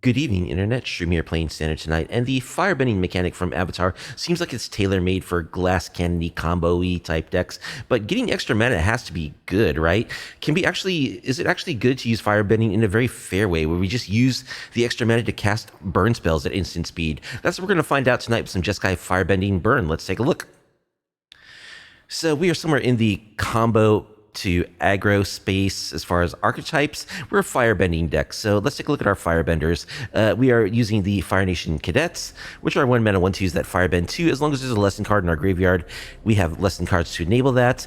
Good evening, Internet. Stream here playing Standard tonight, and the firebending mechanic from Avatar seems like it's tailor-made for glass cannony combo-y type decks, but getting extra mana has to be good, right? Is it actually good to use firebending in a very fair way, where we just use the extra mana to cast burn spells at instant speed? That's what we're going to find out tonight with some Jeskai firebending burn. Let's take a look. So we are somewhere in the combo to aggro space as far as archetypes. We're a firebending deck, so let's take a look at our firebenders. We are using the Fire Nation Cadets, which are 1 mana 1/2s that firebend 2. As long as there's a lesson card in our graveyard, we have lesson cards to enable that.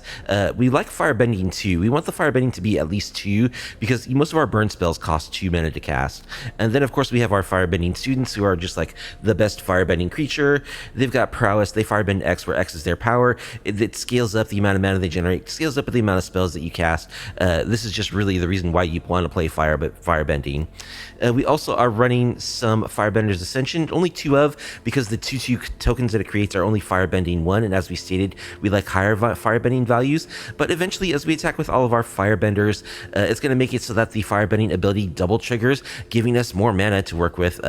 We like firebending 2. We want the firebending to be at least 2 because most of our burn spells cost 2 mana to cast. And then of course we have our firebending students, who are just like the best firebending creature. They've got prowess. They firebend X, where X is their power. It scales up the amount of mana they generate, scales up with the amount of spells that you cast. This is just really the reason why you want to play firebending. We also are running some Firebender's Ascension, only 2 of, because the 2/2 tokens that it creates are only firebending 1, and as we stated, we like higher firebending values. But eventually, as we attack with all of our firebenders, it's going to make it so that the firebending ability double triggers, giving us more mana to work with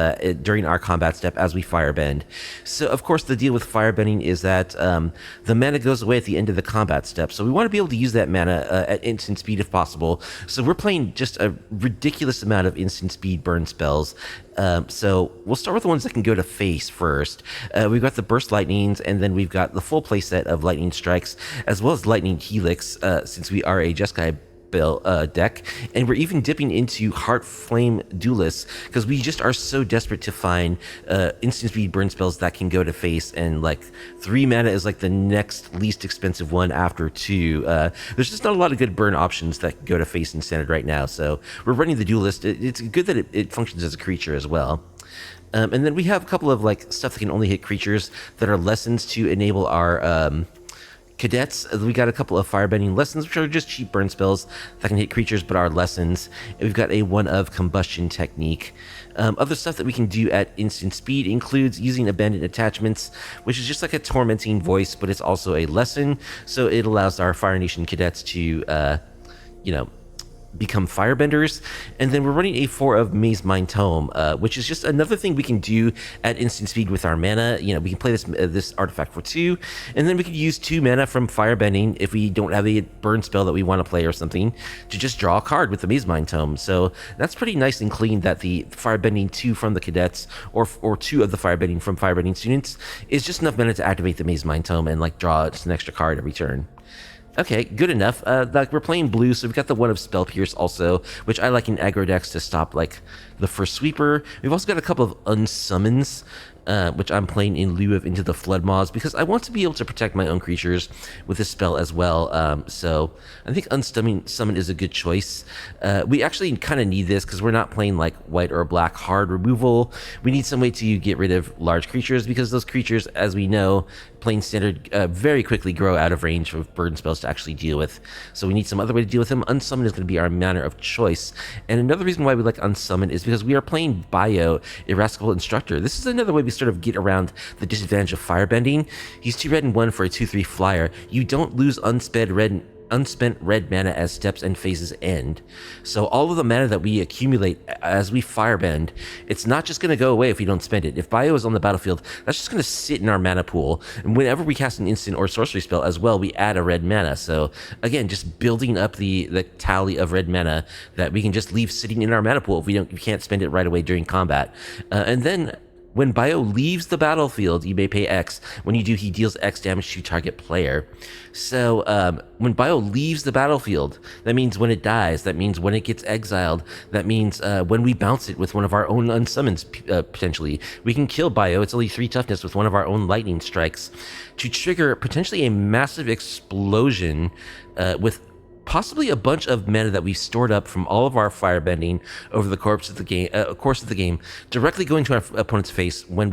during our combat step as we firebend. So of course the deal with firebending is that the mana goes away at the end of the combat step, so we want to be able to use that mana at instant speed if possible. So we're playing just a ridiculous amount of instant speed burn spells. So we'll start with the ones that can go to face first. We've got the Burst Lightnings, and then we've got the full playset of Lightning Strikes, as well as Lightning Helix, since we are a Jeskai deck, and we're even dipping into Heartflame Duelist because we just are so desperate to find instant speed burn spells that can go to face, and like 3 mana is like the next least expensive one after 2. There's just not a lot of good burn options that go to face in standard right now, so we're running the Duelist. It's good that it functions as a creature as well. And then we have a couple of like stuff that can only hit creatures that are lessons to enable our Cadets. We got a couple of firebending lessons, which are just cheap burn spells that can hit creatures but are lessons. And we've got a 1 of combustion technique. Other stuff that we can do at instant speed includes using abandoned attachments, which is just like a tormenting voice, but it's also a lesson. So it allows our Fire Nation Cadets to, become firebenders. And then we're running a 4 of Maze Mind Tome, which is just another thing we can do at instant speed with our mana. We can play this artifact for 2, and then we could use 2 mana from firebending if we don't have a burn spell that we want to play or something, to just draw a card with the Maze Mind Tome. So that's pretty nice and clean that the firebending 2 from the cadets, or 2 of the firebending from firebending students, is just enough mana to activate the Maze Mind Tome and like draw just an extra card every turn. Okay, good enough. Like we're playing blue, so we've got the 1 of Spell Pierce also, which I like in aggro decks to stop like the first sweeper. We've also got a couple of unsummons, which I'm playing in lieu of Into the Flood Maws, because I want to be able to protect my own creatures with this spell as well. So I think Unsummon is a good choice. We actually kind of need this because we're not playing like white or black hard removal. We need some way to get rid of large creatures, because those creatures, as we know, playing standard, very quickly grow out of range of burn spells to actually deal with. So we need some other way to deal with them. Unsummon is going to be our manner of choice. And another reason why we like Unsummon is because we are playing Bayo, Irascible Instructor. This is another way we sort of get around the disadvantage of firebending. He's 2 red and 1 for a 2/3 flyer. You don't lose unspent red mana as steps and phases end. So all of the mana that we accumulate as we firebend, it's not just going to go away if we don't spend it. If Bayo is on the battlefield, that's just going to sit in our mana pool. And whenever we cast an instant or sorcery spell as well, we add a red mana. So again, just building up the tally of red mana that we can just leave sitting in our mana pool if we can't spend it right away during combat. And then when Bayo leaves the battlefield, you may pay X. When you do, he deals X damage to target player. So when Bayo leaves the battlefield, that means when it dies, that means when it gets exiled, that means when we bounce it with one of our own unsummons, potentially. We can kill Bayo. It's only 3 toughness with one of our own lightning strikes to trigger potentially a massive explosion with possibly a bunch of mana that we've stored up from all of our firebending over the course of the game, directly going to our opponent's face when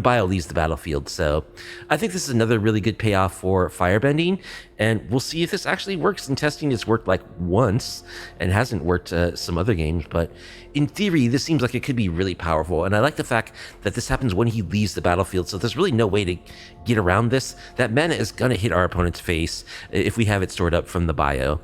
Bayo leaves the battlefield. So I think this is another really good payoff for firebending, and we'll see if this actually works. In testing, it's worked like once and hasn't worked some other games, but in theory, this seems like it could be really powerful. And I like the fact that this happens when he leaves the battlefield, so there's really no way to get around this. That mana is going to hit our opponent's face if we have it stored up from the Bayo.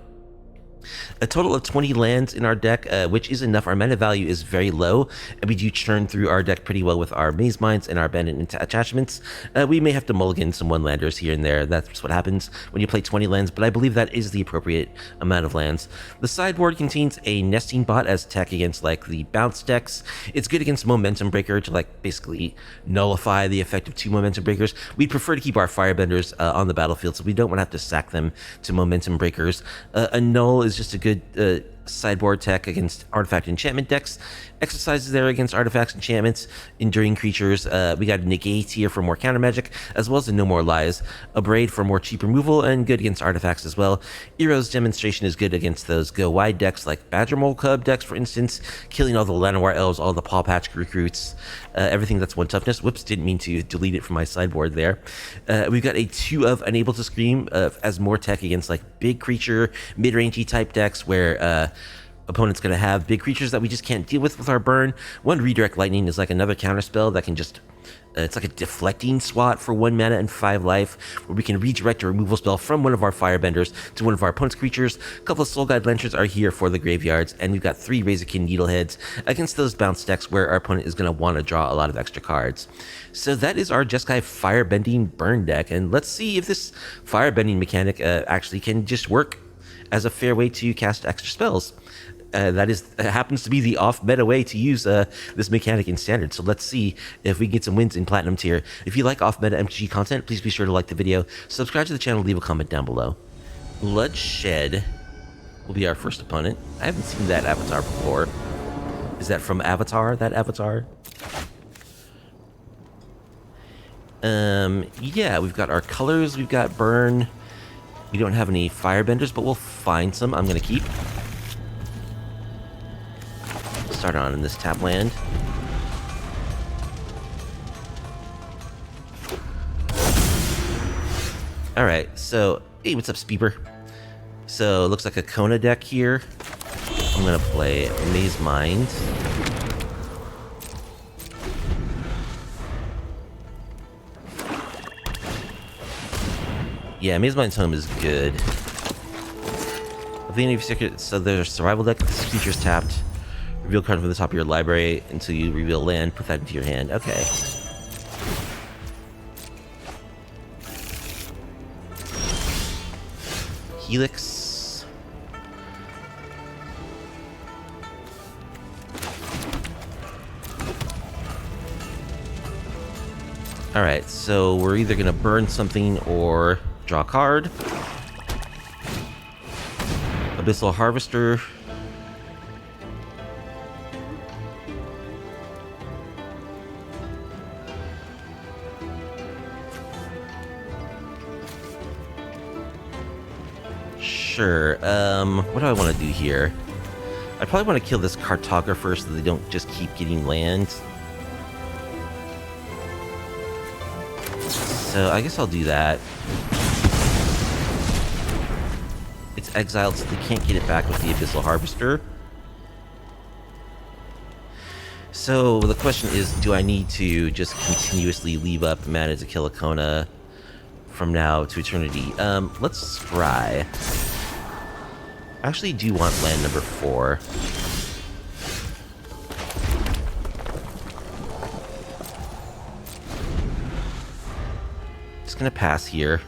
A total of 20 lands in our deck, which is enough. Our mana value is very low, and we do churn through our deck pretty well with our Maze Mines and our Abandoned Attachments. We may have to mulligan some one-landers here and there. That's what happens when you play 20 lands, but I believe that is the appropriate amount of lands. The sideboard contains a Nesting Bot as tech against, like, the bounce decks. It's good against Momentum Breaker to, like, basically nullify the effect of 2 Momentum Breakers. We prefer to keep our Firebenders on the battlefield, so we don't want to have to sack them to Momentum Breakers. A Null is just a good sideboard tech against artifact enchantment decks. Exercises there against artifacts, enchantments, enduring creatures. We got a Negate here for more counter magic, as well as a No More Lies. A Braid for more cheap removal and good against artifacts as well. Ero's Demonstration is good against those go wide decks like Badger Mole Cub decks, for instance, killing all the Llanowar Elves, all the Paw Patch recruits, everything that's 1 toughness. Whoops, didn't mean to delete it from my sideboard there. We've got a 2 of Unable to Scream as more tech against like big creature, mid-rangey type decks where opponent's going to have big creatures that we just can't deal with our burn. 1 Redirect Lightning is like another counterspell that can just... it's like a deflecting swat for 1 mana and 5 life, where we can redirect a removal spell from one of our Firebenders to one of our opponent's creatures. A couple of Soul Guide Lanterns are here for the graveyards, and we've got 3 Razorkin Needleheads against those bounce decks where our opponent is going to want to draw a lot of extra cards. So that is our Jeskai Firebending burn deck, and let's see if this Firebending mechanic actually can just work as a fair way to cast extra spells. That happens to be the off-meta way to use this mechanic in Standard. So let's see if we can get some wins in Platinum tier. If you like off-meta MTG content, please be sure to like the video, subscribe to the channel, leave a comment down below. Bloodshed will be our first opponent. I haven't seen that avatar before. Is that from Avatar, that avatar? Yeah, we've got our colors, we've got burn. We don't have any Firebenders, but we'll find some. I'm going to keep. Start on in this tap land. Alright, so, hey, what's up, Speeper? So, looks like a Kona deck here. I'm gonna play Maze Mind. Yeah, Maze Mind's home is good. So there's a survival deck, this feature's tapped. Reveal card from the top of your library until you reveal land, put that into your hand. Okay. Helix. Alright, so we're either gonna burn something or draw a card. Abyssal Harvester. Sure. What do I want to do here? I probably want to kill this Cartographer so they don't just keep getting land. So I guess I'll do that. It's exiled, so they can't get it back with the Abyssal Harvester. So the question is, do I need to just continuously leave up mana to kill a Kona from now to eternity? Let's scry. I actually do want land number 4. Just gonna pass here.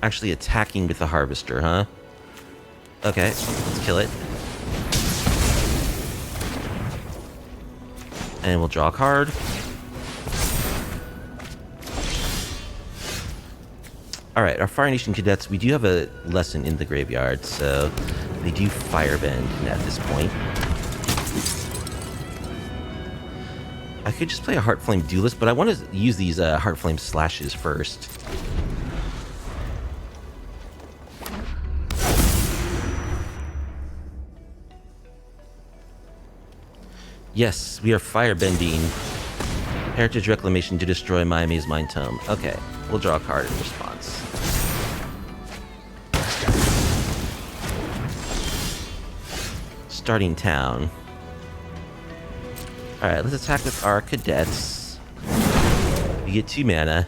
Actually attacking with the Harvester, huh? Okay, let's kill it. And we'll draw a card. Alright, our Fire Nation Cadets, we do have a lesson in the graveyard, so they do Firebend at this point. I could just play a Heartflame Duelist, but I want to use these Heartflame Slashes first. Yes, we are firebending Heritage Reclamation to destroy my Maze Mind Tome. Okay, we'll draw a card in response. starting town. Alright, let's attack with our cadets. We get 2 mana.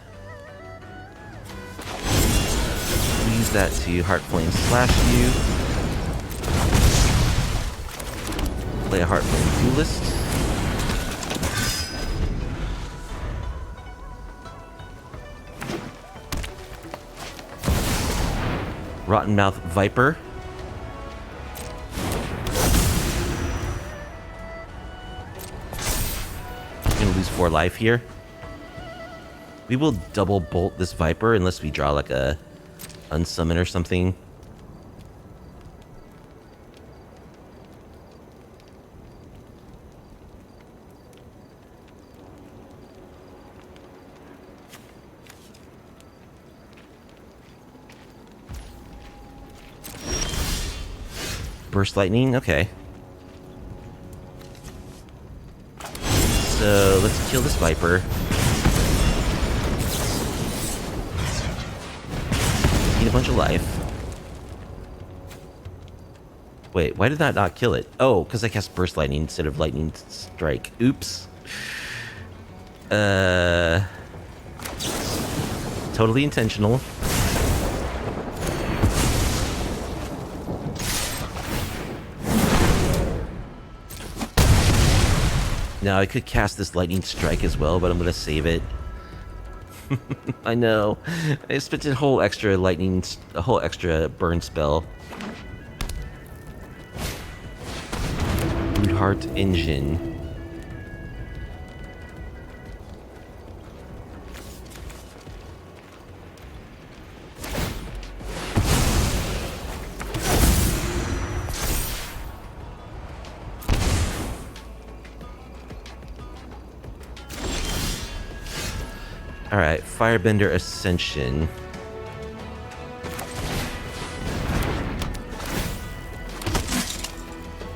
We use that to Heartflame Slash you. Play a Heartflame Duelist. Rotten Mouth Viper. Gonna lose 4 life here. We will double bolt this Viper unless we draw like a unsummon or something. Burst Lightning, okay. So let's kill this Viper. Need a bunch of life. Wait, why did that not kill it? Oh, because I cast Burst Lightning instead of Lightning Strike. Oops. Totally intentional. Now, I could cast this Lightning Strike as well, but I'm going to save it. I know. I spent a whole extra burn spell. Heart Engine. Alright, Firebender Ascension.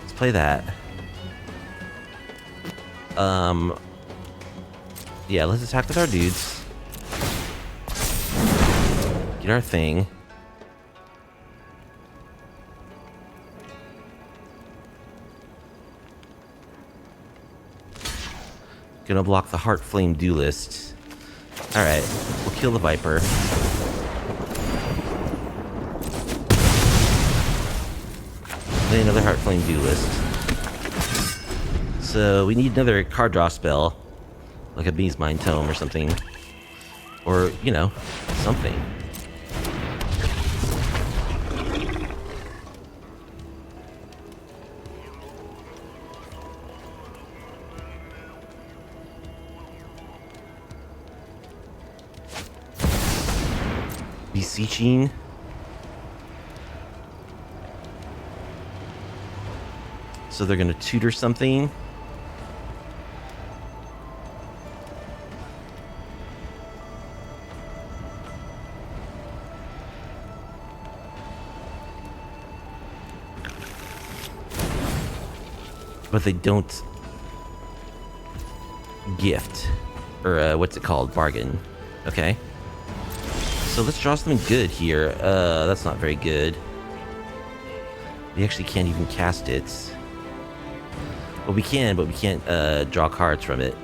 Let's play that. Yeah, let's attack with our dudes. Get our thing. Gonna block the Heartflame Duelist. Alright, we'll kill the Viper. Play another Heartflame Duelist. So we need another card draw spell. Like a Beast Mind Tome or something. Or, you know, something. Beseeching. So they're gonna tutor something. But they don't gift. Or what's it called? Bargain. Okay. So let's draw something good here. That's not very good. We actually can't even cast it. Well, we can, but we can't draw cards from it.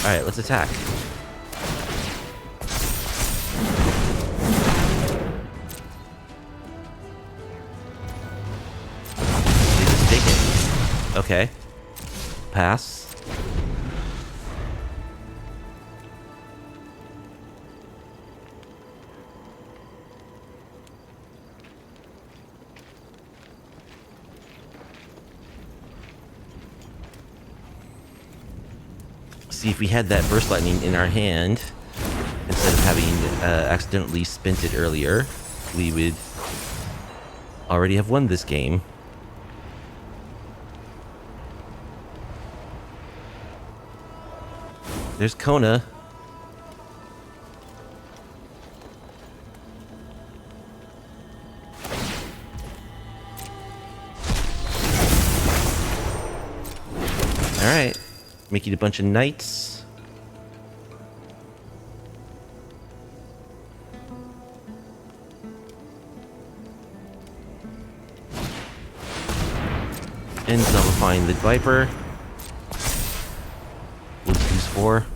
Alright, let's attack. They just take it. Okay. Pass. See, if we had that Burst Lightning in our hand, instead of having accidentally spent it earlier, we would already have won this game. There's Kona. Alright. Making a bunch of knights. And nullifying the Viper. Lose 4.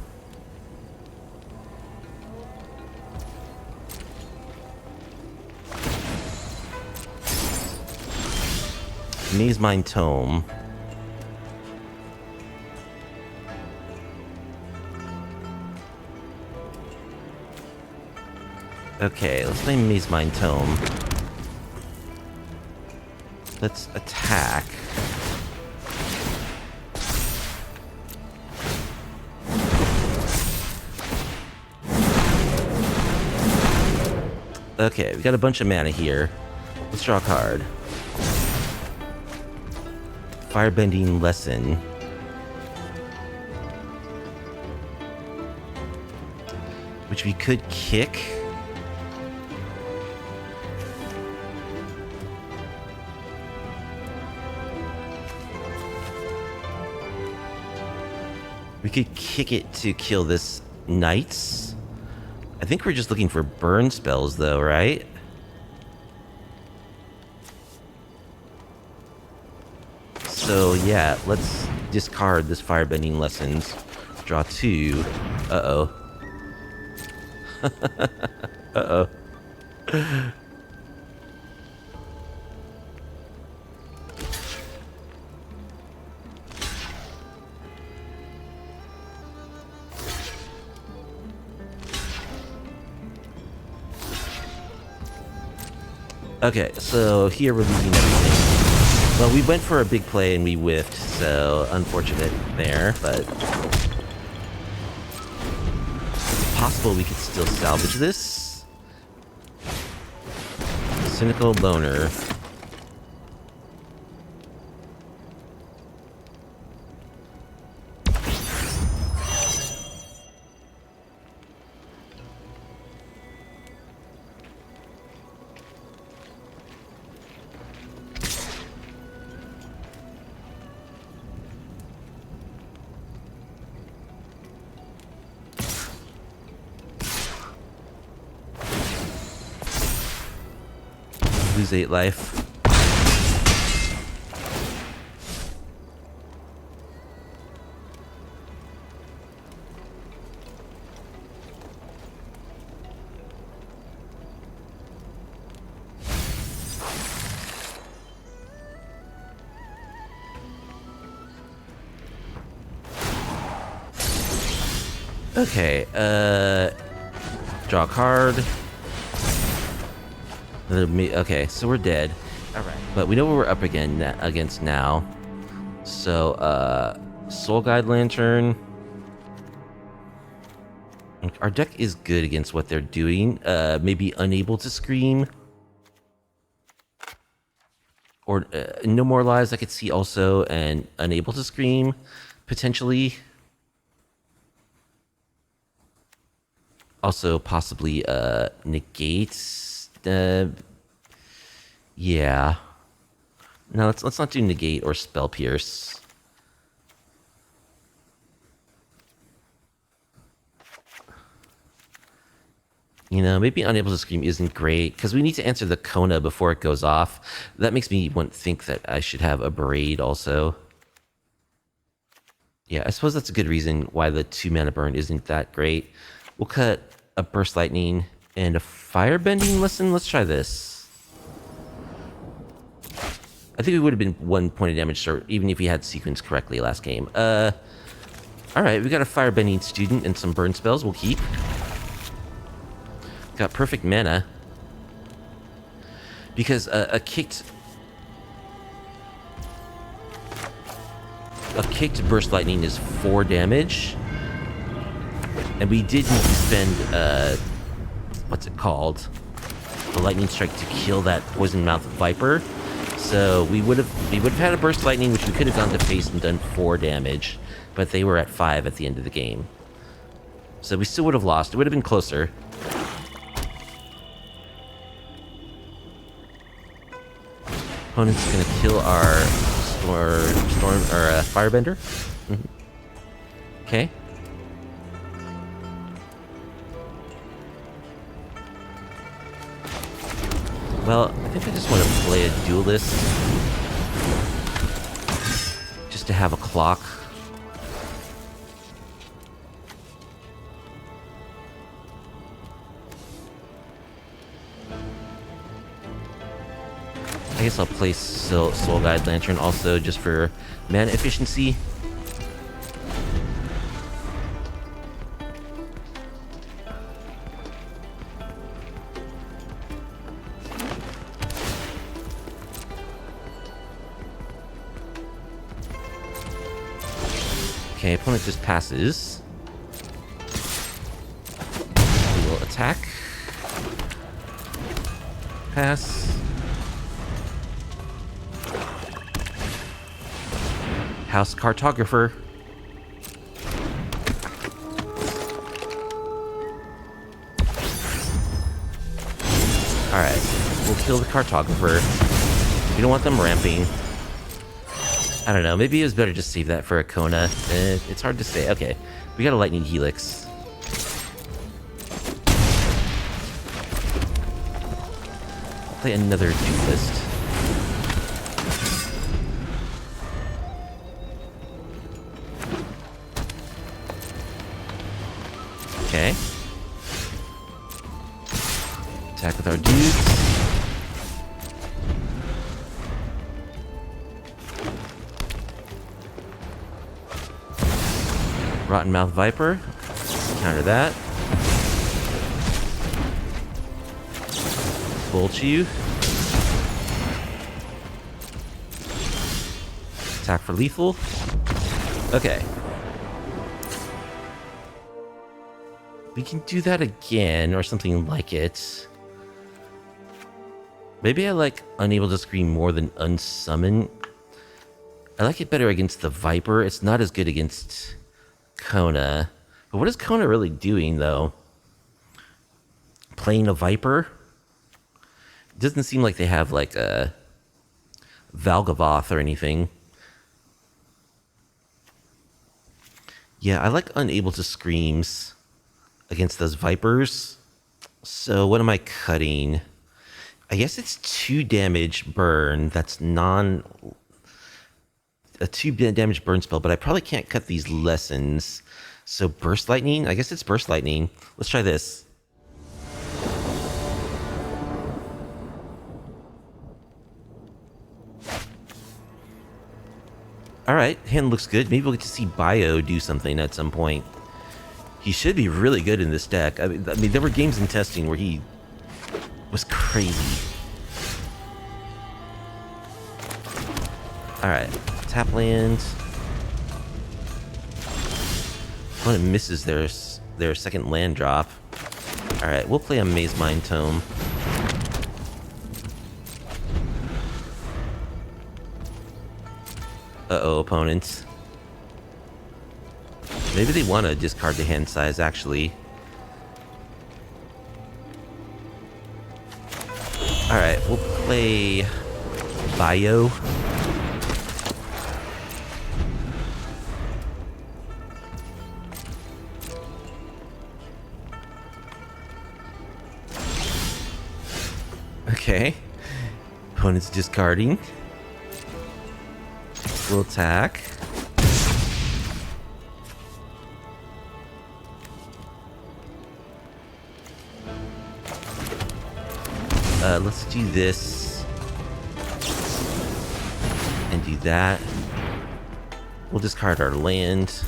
Maze Mine Tome. Okay, let's play Maze Mine Tome. Let's attack. Okay, we got a bunch of mana here. Let's draw a card. Firebending Lesson. Which we could kick. We could kick it to kill this Knights. I think we're just looking for burn spells though, right? So yeah, let's discard this Firebending Lessons. Draw 2. Uh-oh. Uh-oh. Okay, so here we're losing everything. Well, we went for a big play and we whiffed, so unfortunate there, but it's possible we could still salvage this. Cynical Loner. Lose 8 life. Okay, draw a card. Okay, so we're dead. Alright. But we know what we're up against now. So, Soul Guide Lantern. Our deck is good against what they're doing. Maybe Unable to Scream. Or No More Lies I could see also, and Unable to Scream, potentially. Also, possibly, Negates. Yeah. No, let's not do Negate or Spell Pierce. You know, maybe Unable to Scream isn't great, because we need to answer the Kona before it goes off. That makes me think that I should have a Braid also. Yeah, I suppose that's a good reason why the 2 mana burn isn't that great. We'll cut a Burst Lightning and a Firebending Lesson. Let's try this. I think we would have been 1 point of damage short, even if we had sequenced correctly last game. Alright, we got a Firebending Student and some burn spells we'll keep. Got perfect mana. Because a kicked Burst Lightning is 4 damage. And we did need to spend, what's it called? The Lightning Strike to kill that Poison Mouth Viper. So we would have had a Burst Lightning, which we could have gone to face and done 4 damage, but they were at 5 at the end of the game. So we still would have lost. It would have been closer. Opponent's gonna kill our Firebender. Okay. Well, I think I just want to play a Duelist. to have a clock. I guess I'll place Soul Guide Lantern also just for mana efficiency. Okay, opponent just passes. We will attack. Pass. House Cartographer. Alright, we'll kill the Cartographer. We don't want them ramping. I don't know, maybe it was better just save that for a Kona. It's hard to say. Okay, we got a Lightning Helix. Play another Duelist. Okay. Attack with our dudes. Rotten Mouth Viper. Counter that. Bolt you. Attack for lethal. Okay. We can do that again, or something like it. Maybe I like Unable to Scream more than Unsummon. I like it better against the Viper. It's not as good against Kona. But what is Kona really doing, though? Playing a Viper? It doesn't seem like they have, like, a Valgavoth or anything. Yeah, I like Unable to Screams against those Vipers. So what am I cutting? I guess it's 2 damage burn. That's a 2 damage burn spell, but I probably can't cut these lessons. So Burst Lightning? I guess it's Burst Lightning. Let's try this. Alright, hand looks good. Maybe we'll get to see Bayo do something at some point. He should be really good in this deck. I mean, there were games in testing where he was crazy. Alright, tap land. Opponent misses their second land drop. Alright, we'll play a Maze Mind Tome. Uh-oh, opponents. Maybe they want to discard the hand size, actually. Alright, we'll play Bayo. Okay. Opponent's discarding. We'll attack. Let's do this. And do that. We'll discard our land.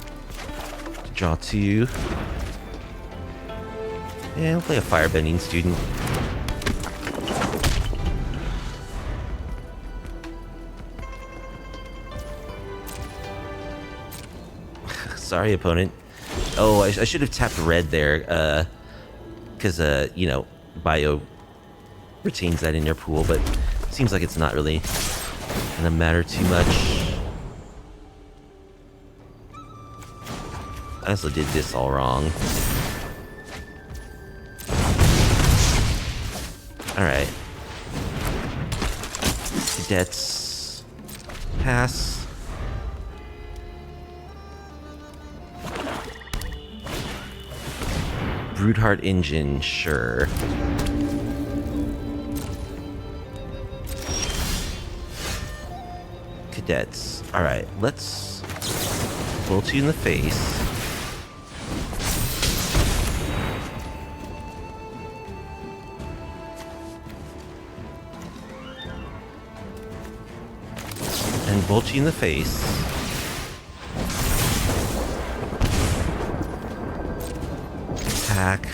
Draw 2. And we'll play a Firebending Student. Sorry, opponent. Oh, I should have tapped red there. Because, you know, Bayo retains that in your pool, but it seems like it's not really gonna matter too much. I also did this all wrong. Alright. Cadets. Pass. Broodheart Engine, sure. Cadets. Alright, let's bolt you in the face. And bolt you in the face. Attack.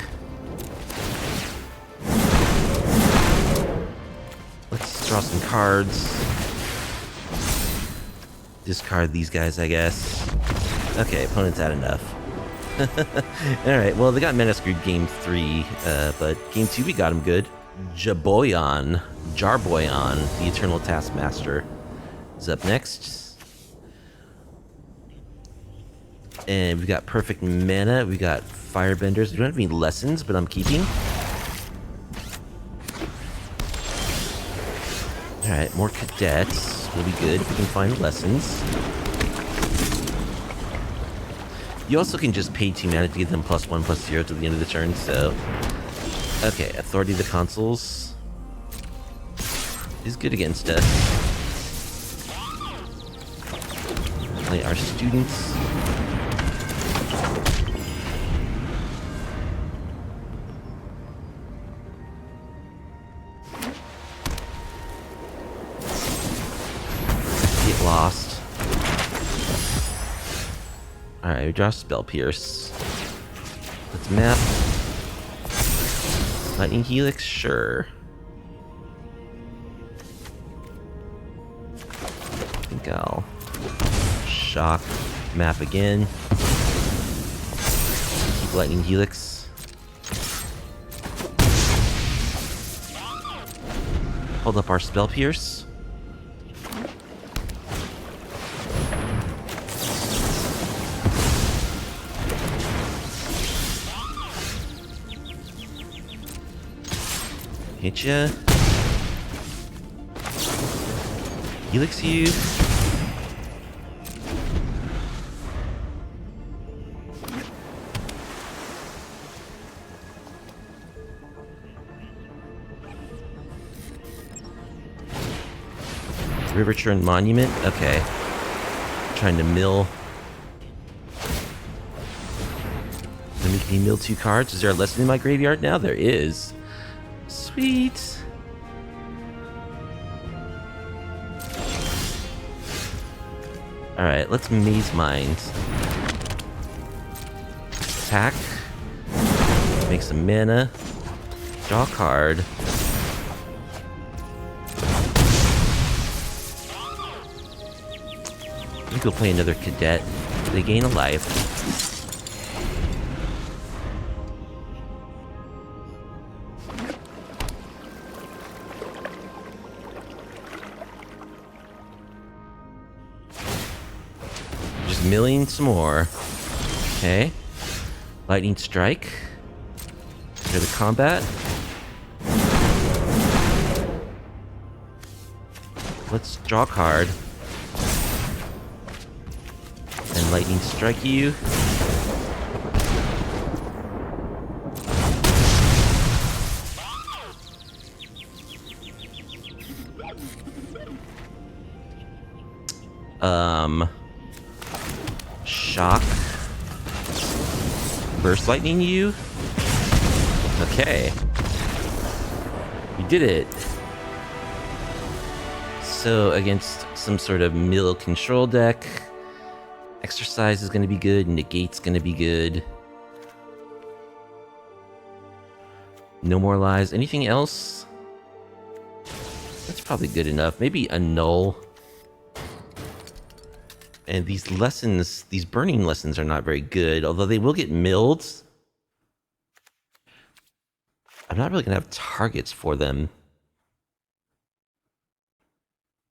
Let's draw some cards. Discard these guys, I guess. Okay, opponent's had enough. Alright, well, they got mana screwed game 3, but game 2 we got him good. Jarboyan, the Eternal Taskmaster, is up next. And we've got perfect mana, we got firebenders. We don't have any lessons, but I'm keeping. Alright, more cadets. Will be good if we can find lessons. You also can just pay 2 mana to give them +1/+0 to the end of the turn, so... Okay, Authority of the Consuls is good against us. Play our students. Get lost. Alright, we draw Spell Pierce. Let's map. Lightning Helix, sure. I think I'll shock, map again. Keep Lightning Helix. Hold up our Spell Pierce. Hit ya. Helix you. River Churn Monument? Okay. Trying to mill. Let me mill 2 cards. Is there a lesson in my graveyard now? There is. Sweet. Alright, let's Maze Mind. Attack. Make some mana. Draw a card. Let me go play another cadet. They gain a life. Milling some more. Okay. Lightning Strike. Go to combat. Let's draw a card. And Lightning Strike you. Shock. Burst Lightning you. Okay. We did it. So, against some sort of mill control deck, Exercise is going to be good, Negate's going to be good. No More Lies. Anything else? That's probably good enough. Maybe Annul. And these lessons, these burning lessons are not very good, although they will get milled. I'm not really going to have targets for them.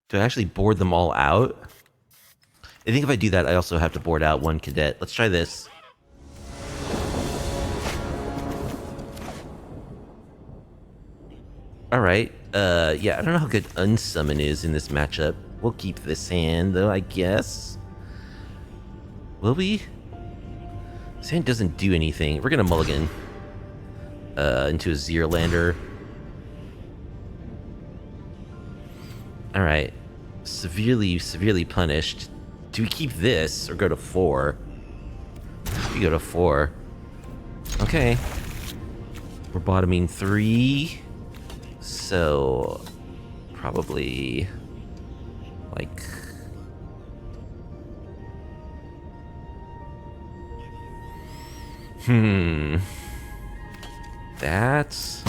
Do I actually board them all out? I think if I do that, I also have to board out 1 cadet. Let's try this. Alright, yeah, I don't know how good Unsummon is in this matchup. We'll keep this hand, though, I guess. Will we? This hand doesn't do anything. We're gonna mulligan into a Zerlander. Alright. Severely punished. Do we keep this or go to 4? We go to 4. Okay. We're bottoming 3. So probably like that's...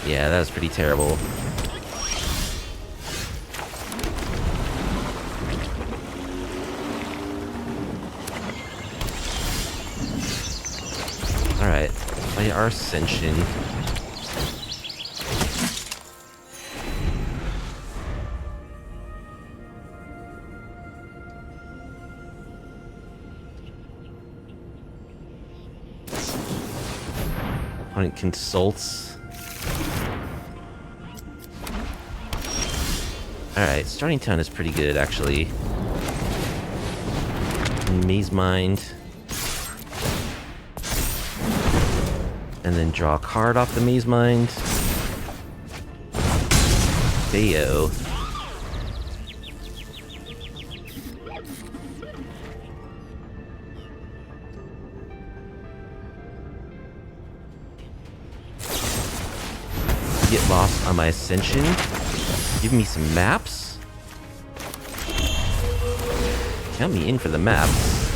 Yeah, that was pretty terrible. Alright, play our Ascension. Opponent consults. Alright, starting town is pretty good, actually. Maze Mind. And then draw a card off the Maze Mind. Bayo. Get lost on my Ascension. Give me some maps. Count me in for the maps.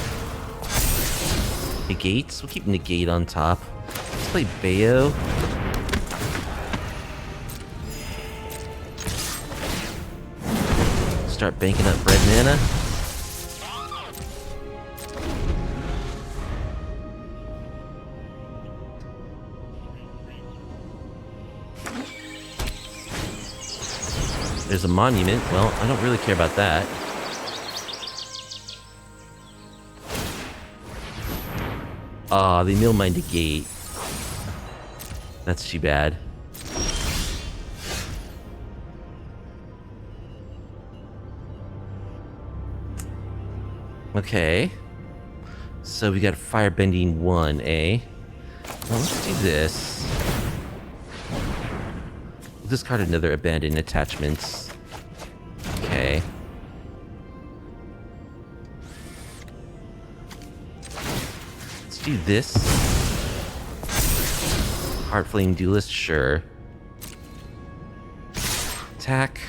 Negates. We'll keep Negate on top. Let's play Bayo. Start banking up red mana. There's a monument. Well, I don't really care about that. Aw, they mill my Negate. That's too bad. Okay. So we got Firebending 1, eh? Well, let's do this. We'll discard another Abandoned Attachments. Okay. Let's do this. Heartflame Duelist, sure. Attack.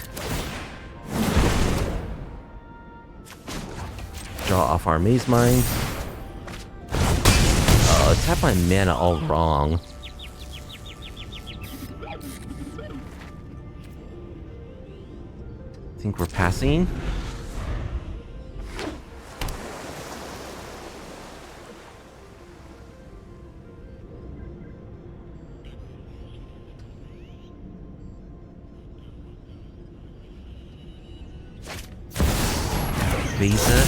Draw off our Maze Mind. Oh, tap my mana all wrong. Think we're passing? Visa.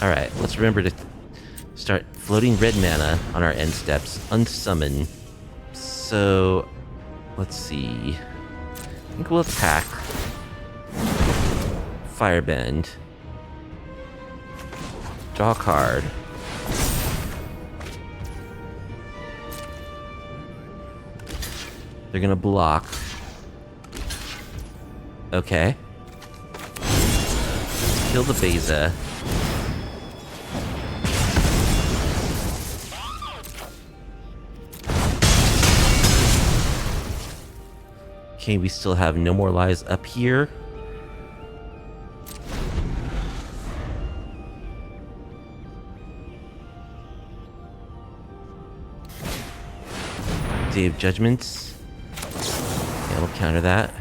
Alright, let's remember to start floating red mana on our end steps. Unsummon. So, let's see. I think we'll attack. Firebend. Draw a card. They're gonna block. Okay. Kill the Beza. Okay, we still have no more lives up here. Day of Judgments. Yeah, we'll counter that.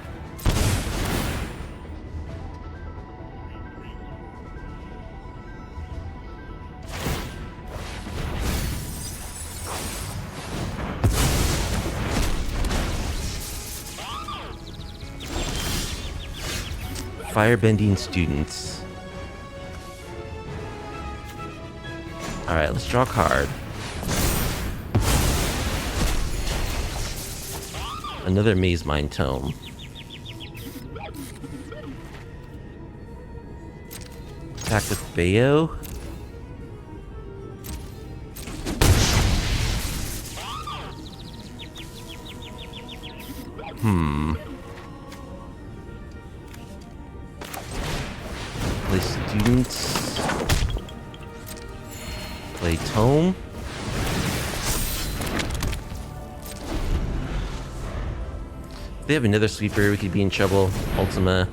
Firebending Students. Alright, let's draw a card. Another Maze Mind Tome. Attack with Bayo. Play Students. Play Tome. If they have another sweeper, we could be in trouble. Ultima.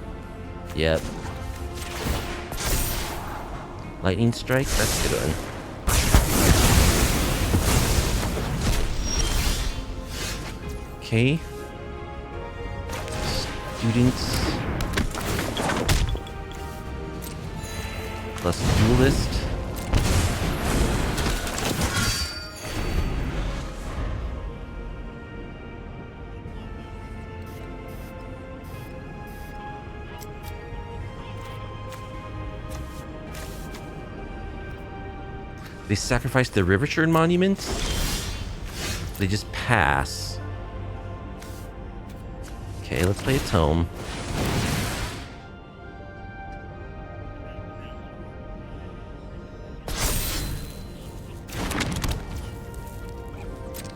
Yep. Lightning Strike? That's a good one. Okay. Students. Plus Duelist. They sacrifice the Riverchurn monument? They just pass. Okay, let's play a Tome.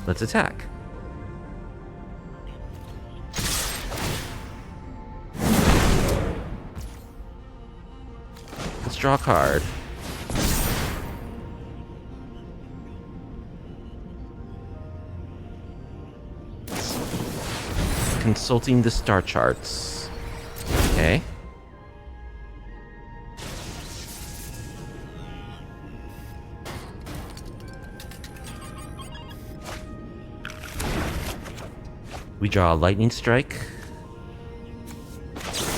Let's attack. Let's draw a card. Consulting the star charts. Okay. We draw a Lightning Strike.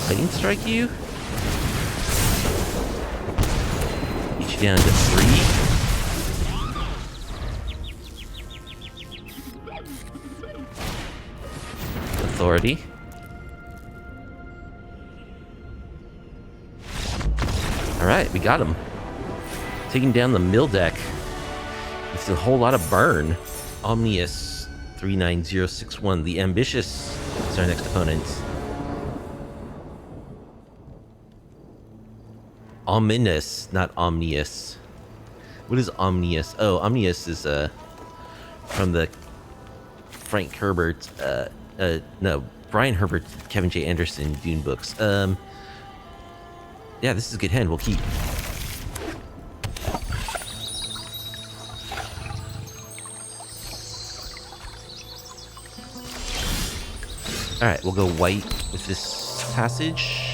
Lightning Strike you? Each down to 3. Authority. Alright, we got him. Taking down the mill deck. It's a whole lot of burn. Omnius 39061. The Ambitious is our next opponent. Ominous, not Omnius. What is Omnius? Oh, Omnius is from the Frank Herbert no, Brian Herbert, Kevin J. Anderson Dune books. Yeah, this is a good hand. We'll keep. Alright, we'll go white with this passage.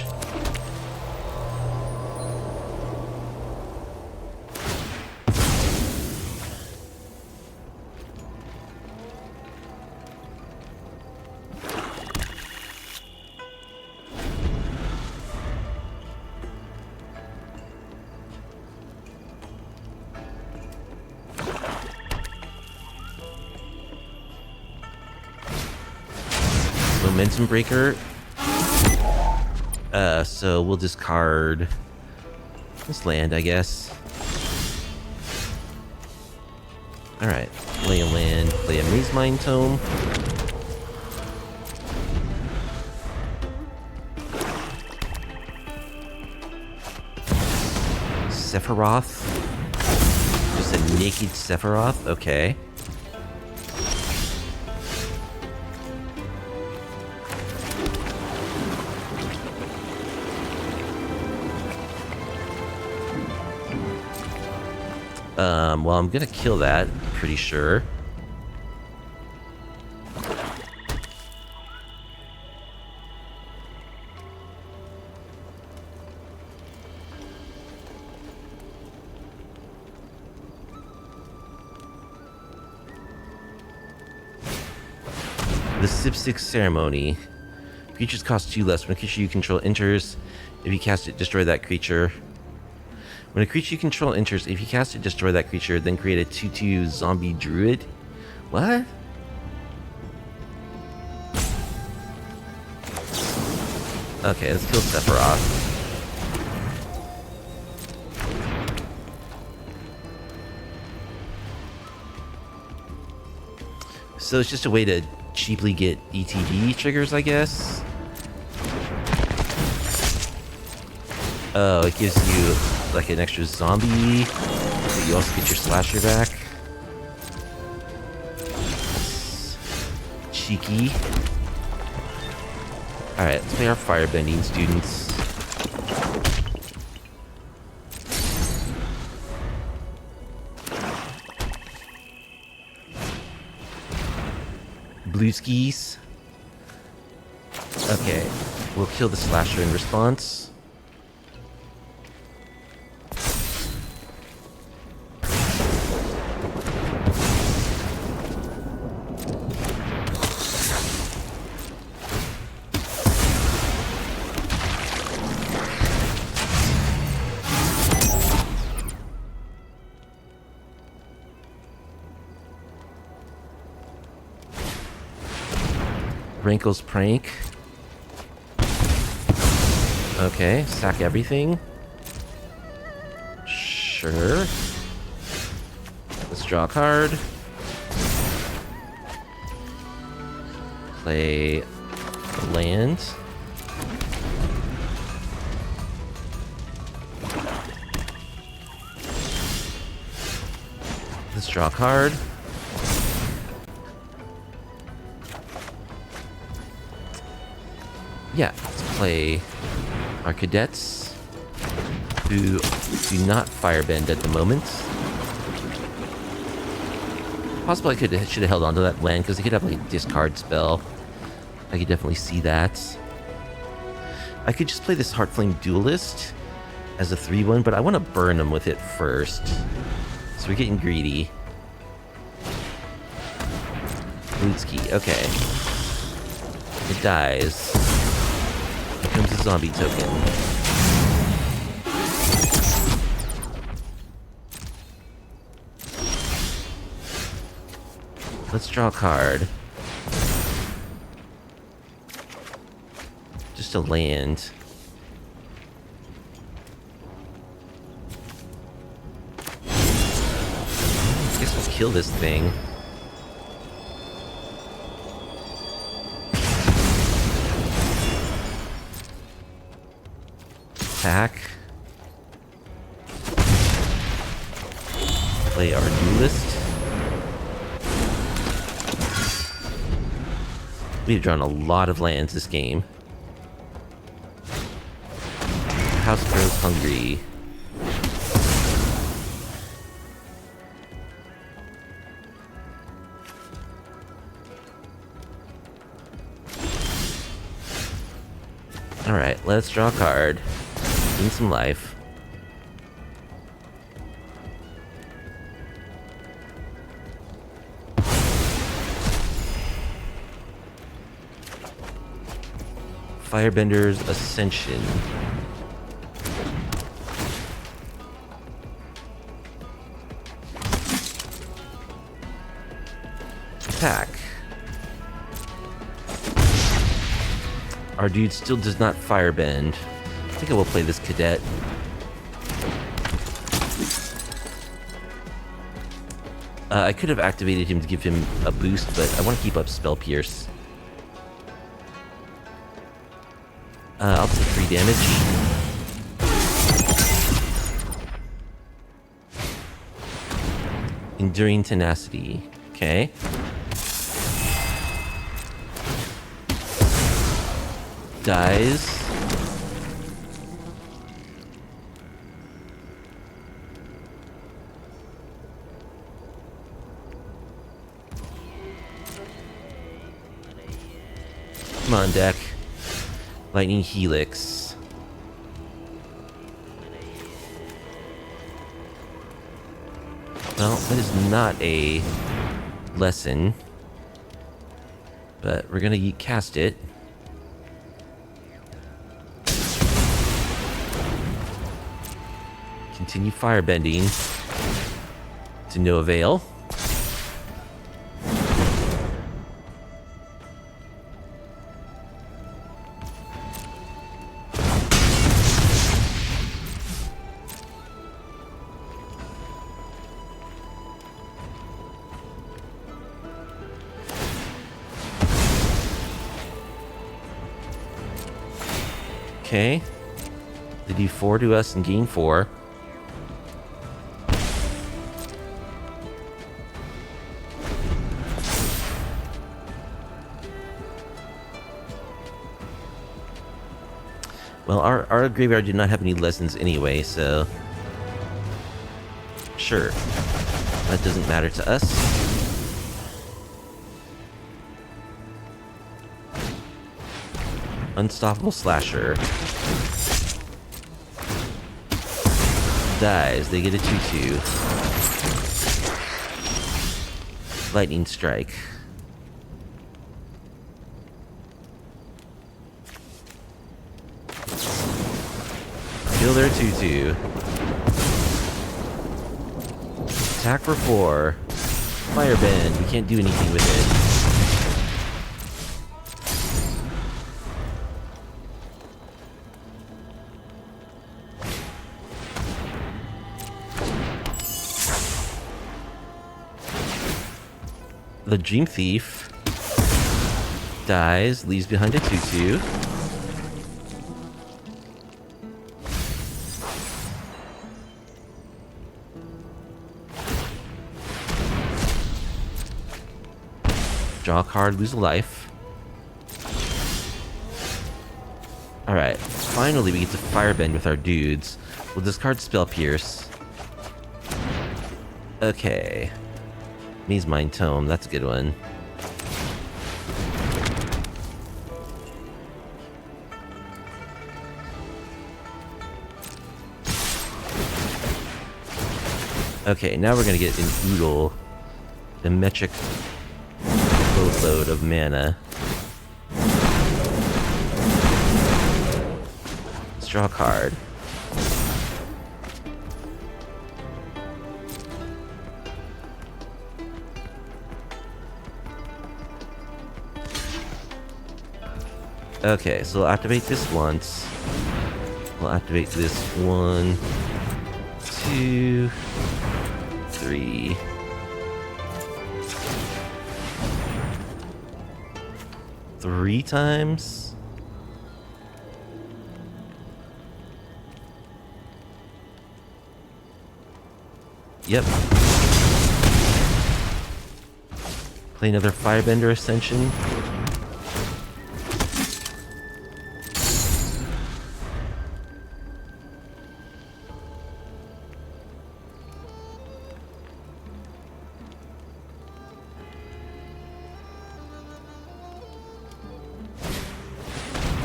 Momentum Breaker. So we'll discard this land, I guess. Alright, play a land, play a Maze Mine Tome. Sephiroth. Just a naked Sephiroth, okay. Well, I'm gonna kill that, pretty sure. The Sibsig Ceremony. Creatures cost 2 less. When a creature you control enters, if you cast it, destroy that creature. When a creature you control enters, if you cast it, destroy that creature, then create a 2/2 zombie druid. What? Okay, let's kill Sephiroth. So it's just a way to cheaply get ETB triggers, I guess? Oh, it gives you like an extra zombie, but you also get your slasher back. Cheeky. Alright, let's play our Firebending Students. blue skis. Okay, we'll kill the slasher in response. Wrinkles prank. Okay, sack everything. Sure. Let's draw a card. Play land. Let's draw a card. Yeah, let's play our cadets, who do not firebend at the moment. Possibly I should have held on to that land, because they could have like a discard spell. I could definitely see that. I could just play this Heartflame Duelist as a 3-1, but I want to burn them with it first. So we're getting greedy. Blutski, okay. It dies. Comes a zombie token. Let's draw a card. Just a land. I guess we'll kill this thing. Attack. Play our duelist. We've drawn a lot of lands this game. House grows hungry. Alright, let's draw a card. Gain some life. Firebender's Ascension. Attack. Our dude still does not firebend. I think I will play this cadet. I could have activated him to give him a boost, but I want to keep up Spell Pierce. I'll take 3 damage. Enduring Tenacity. Okay. Dies. Come on, deck. Lightning Helix. Well, that is not a lesson. But we're gonna cast it. Continue firebending. To no avail. Okay. They do 4 to us and gain 4. Well, our graveyard did not have any lessons anyway, so... Sure. That doesn't matter to us. Unstoppable Slasher. Dies. They get a 2/2. Lightning Strike. Kill their 2/2. Attack for 4. Firebend. We can't do anything with it. The Dream Thief dies, leaves behind a 2/2. Draw a card, lose a life. Alright, finally we get to Firebend with our dudes. We'll discard Spell Pierce. Okay. Maze Mind Tome, that's a good one. Okay, now we're gonna get an Oodle. The metric boatload of mana. Let's draw a card. Okay, so we'll activate this once. We'll activate this 1, 2, 3. Three times? Yep. Play another Firebender Ascension.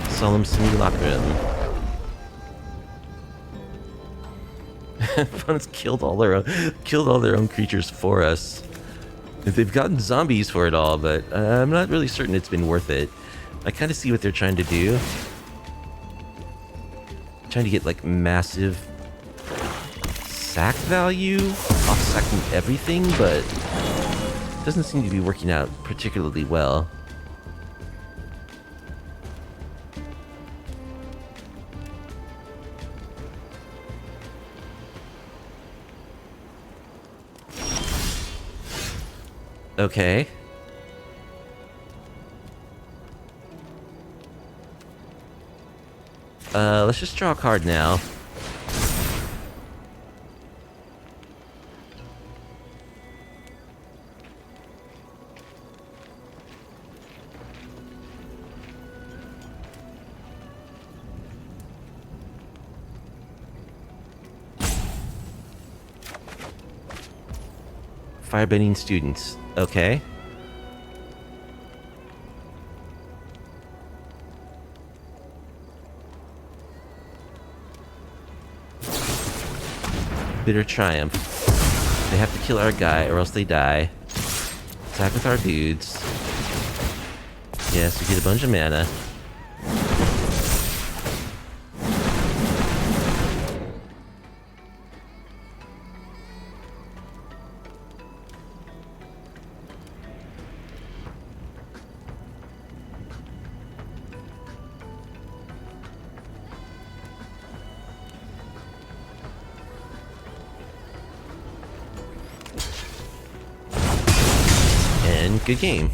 Solemn Simulacrum. Opponents killed all their own creatures for us. They've gotten zombies for it all, but I'm not really certain it's been worth it. I kind of see what they're trying to do. Trying to get like massive sack value off sacking everything, but it doesn't seem to be working out particularly well. Okay. Let's just draw a card now. Firebending Students. Okay. Bitter Triumph. They have to kill our guy or else they die. Attack with our dudes. Yes, we get a bunch of mana. Good game.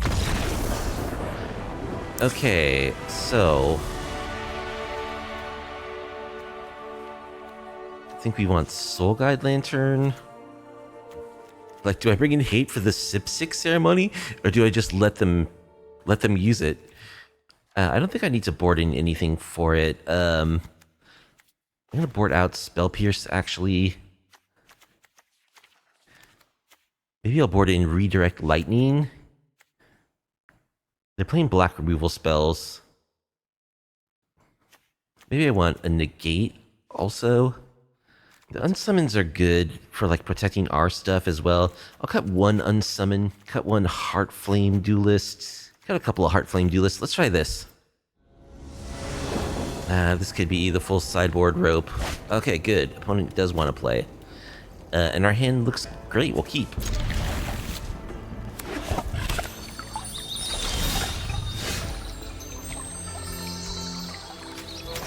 Okay, so I think we want Soul Guide Lantern. Like, do I bring in hate for the Sibsig ceremony, or do I just let them use it? I don't think I need to board in anything for it. I'm gonna board out Spell Pierce actually. Maybe I'll board in Redirect Lightning. They're playing black removal spells. Maybe I want a negate also. The unsummons are good for like protecting our stuff as well. I'll cut one unsummon, cut one Heartflame Duelist, cut a couple of Heartflame Duelists. Let's try this. This could be the full sideboard rope. Okay, good. Opponent does want to play. And our hand looks great. We'll keep.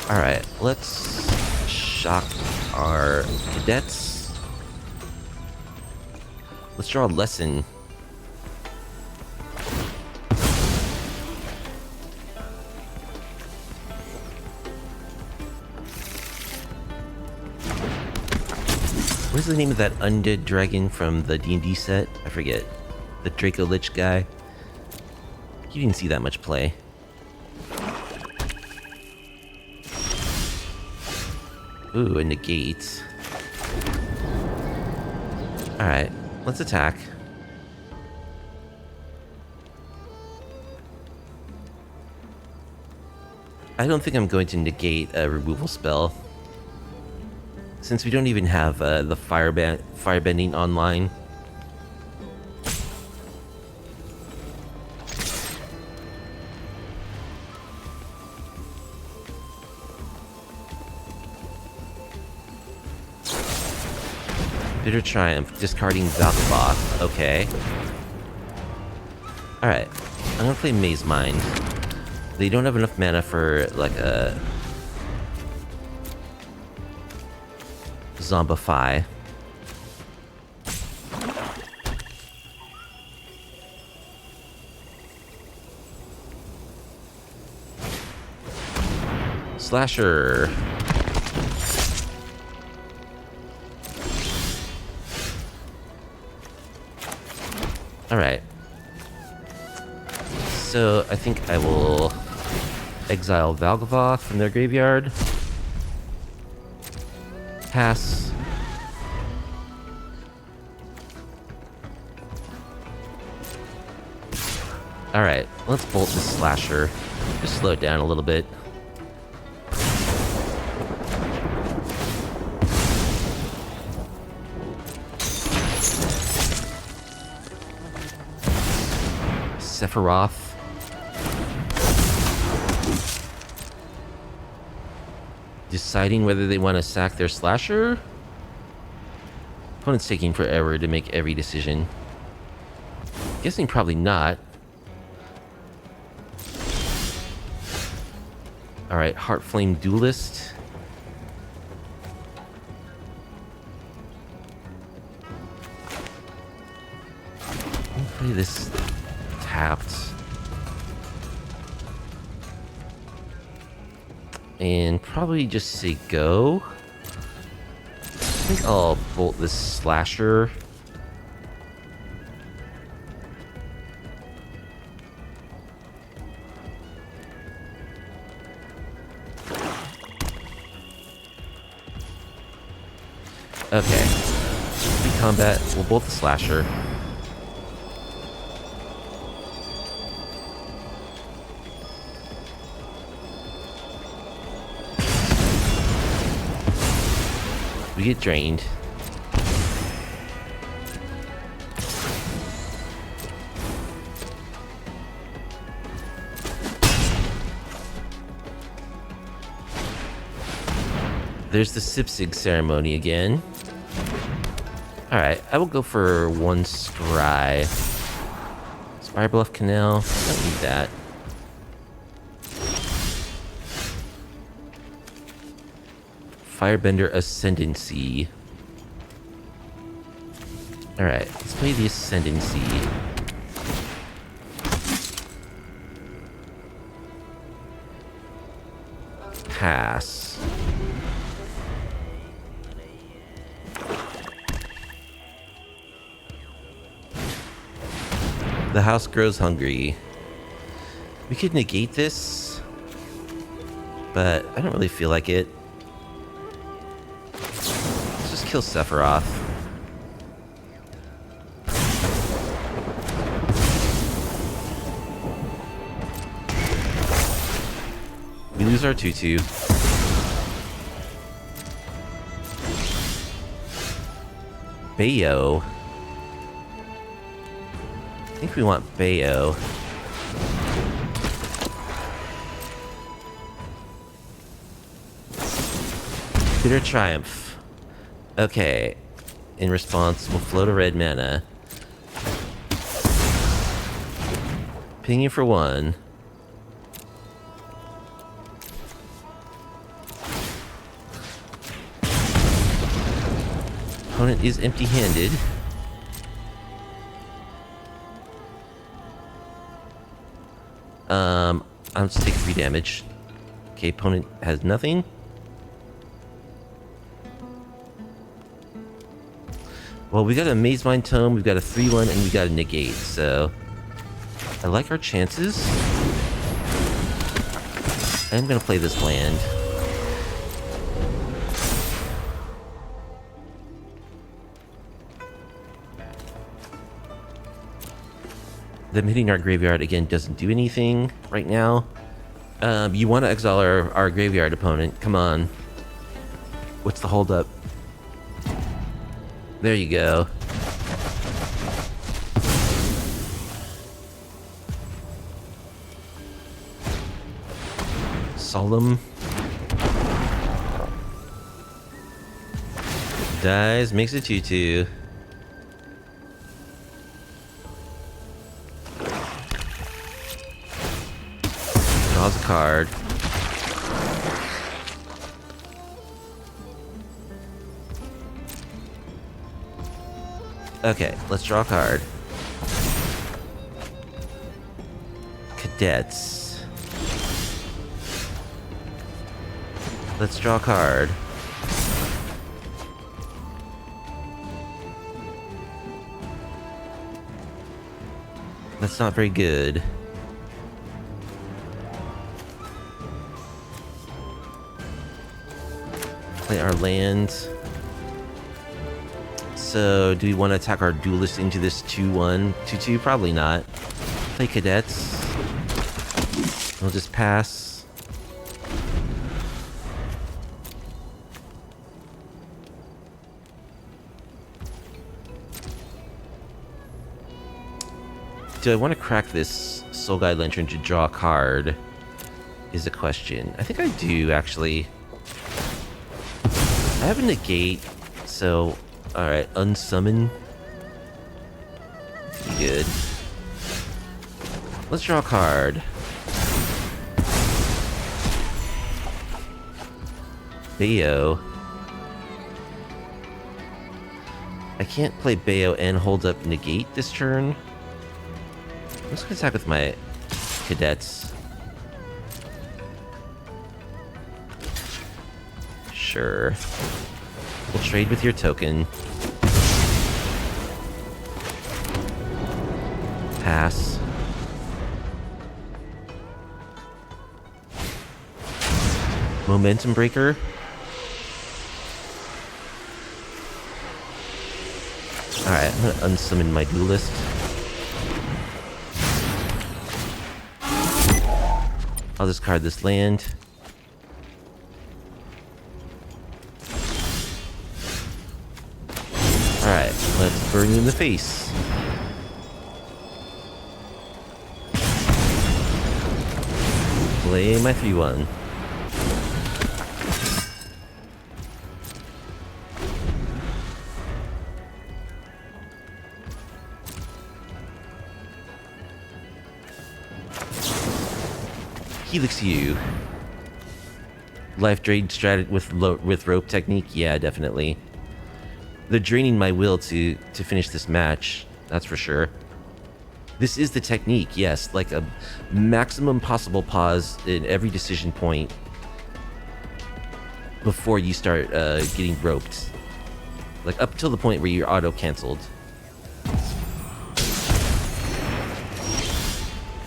Alright, let's shock our cadets. Let's draw a lesson. What's the name of that undead dragon from the D&D set? I forget. The Draco Lich guy. You didn't see that much play. Ooh, a negate. Alright, let's attack. I don't think I'm going to negate a removal spell. Since we don't even have the firebending online. Bitter Triumph, discarding Valkaboth. Okay. Alright, I'm gonna play Maze Mind. They don't have enough mana for, like, a... Zombify. Slasher. Alright. So, I think I will exile Valgavoth from their graveyard. Pass. Alright, let's bolt this Slasher. Just slow it down a little bit. Sephiroth. Deciding whether they want to sack their Slasher? Opponent's taking forever to make every decision. Guessing probably not. Alright, Heartflame Duelist. I'll play this tapped. And probably just say go. I think I'll bolt this Slasher. Okay. Combat, we'll bolt the Slasher. We get drained. There's the Sibsig ceremony again. Alright, I will go for one Scry. Spire Bluff Canal. Don't need that. Firebender Ascendancy. Alright, let's play the Ascendancy. Pass. The house grows hungry. We could negate this, but I don't really feel like it. Let's just kill Sephiroth. We lose our 2/2. Bayo. I think we want Bayo. Bitter Triumph. Okay. In response, we'll float a red mana. Ping you for 1. Opponent is empty-handed. I'll just take 3 damage. Okay, opponent has nothing. Well, we got a Maze Mind Tome, we've got a 3/1, and we got a negate, so I like our chances. I'm gonna play this land. Them hitting our graveyard again doesn't do anything right now. You want to exile our graveyard opponent. Come on. What's the holdup? There you go. Solemn. Dies, makes it 2/2. Draws a card. Okay, let's draw a card. Cadets. Let's draw a card. That's not very good. Play our land. So, do we want to attack our duelist into this 2/1, 2/2? Probably not. Play cadets. We'll just pass. Do I want to crack this Soul Guide Lantern to draw a card? Is a question. I think I do, actually. I have a negate, so... Alright, unsummon. Be good. Let's draw a card. Bayo. I can't play Bayo and hold up negate this turn. I'm just gonna attack with my cadets. Sure. We'll trade with your token. Pass. Momentum Breaker. Alright, I'm gonna unsummon my duelist. I'll discard this land. Alright, let's burn you in the face. Play my 3/1. Helix you. Life drain strat with rope technique? Yeah, definitely. They're draining my will to finish this match. That's for sure. This is the technique, yes. Like a maximum possible pause in every decision point before you start getting roped. Like up till the point where you're auto-cancelled.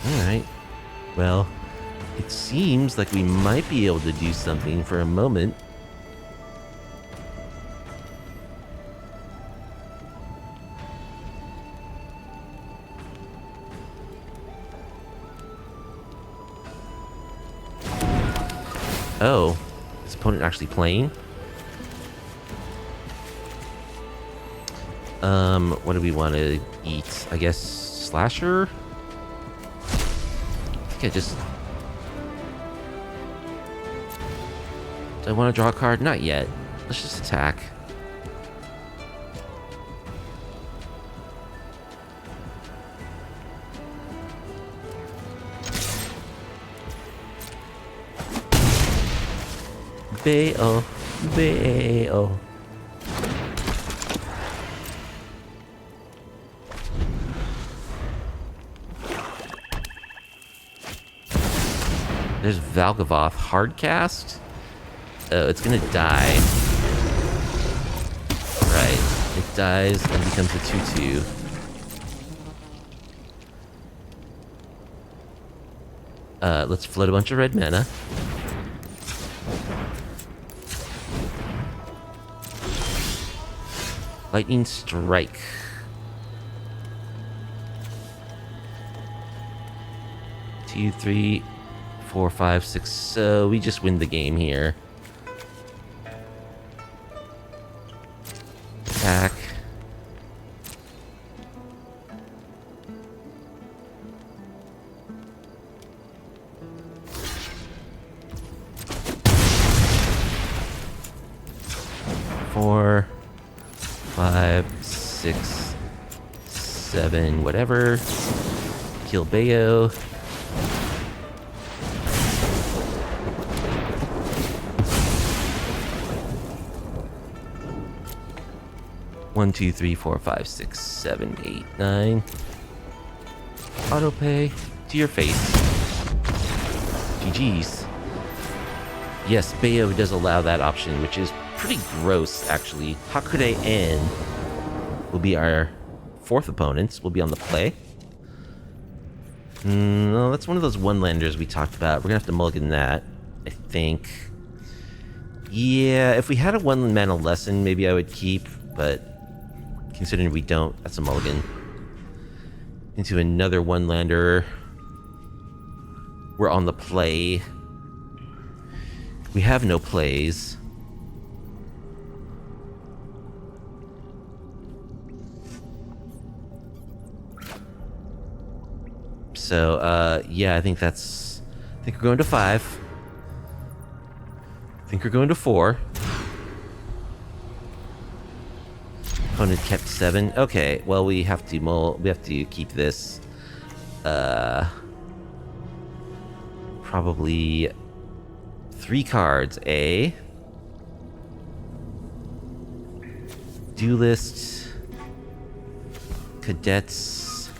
Alright. Well, it seems like we might be able to do something for a moment. Oh, is opponent actually playing? What do we want to eat? I guess Slasher? I think I just... Do I want to draw a card? Not yet. Let's just attack. Bayo, Bayo. There's Valgavoth Hardcast. Oh, it's gonna die. Right, it dies and becomes a 2/2. Let's float a bunch of red mana. Lightning Strike. 2, 3, 4, 5, 6. So we just win the game here. Attack. Four, 5, 6, 7, whatever. Kill Bayo. One, 2, 3, 4, 5, 6, 7, 8, 9. Autopay to your face. GG's. Yes, Bayo does allow that option, which is pretty gross, actually. Hakude N will be our fourth opponents. Will be on the play. No, that's one of those one-landers we talked about. We're gonna have to mulligan that, I think. Yeah, if we had a one-mana lesson, maybe I would keep, but considering we don't, that's a mulligan. Into another one-lander. We're on the play. We have no plays. So, yeah, I think we're going to 5. I think we're going to 4. Opponent kept 7. Okay, well, we have to keep this. Probably 3 cards. A Duelist, Cadets.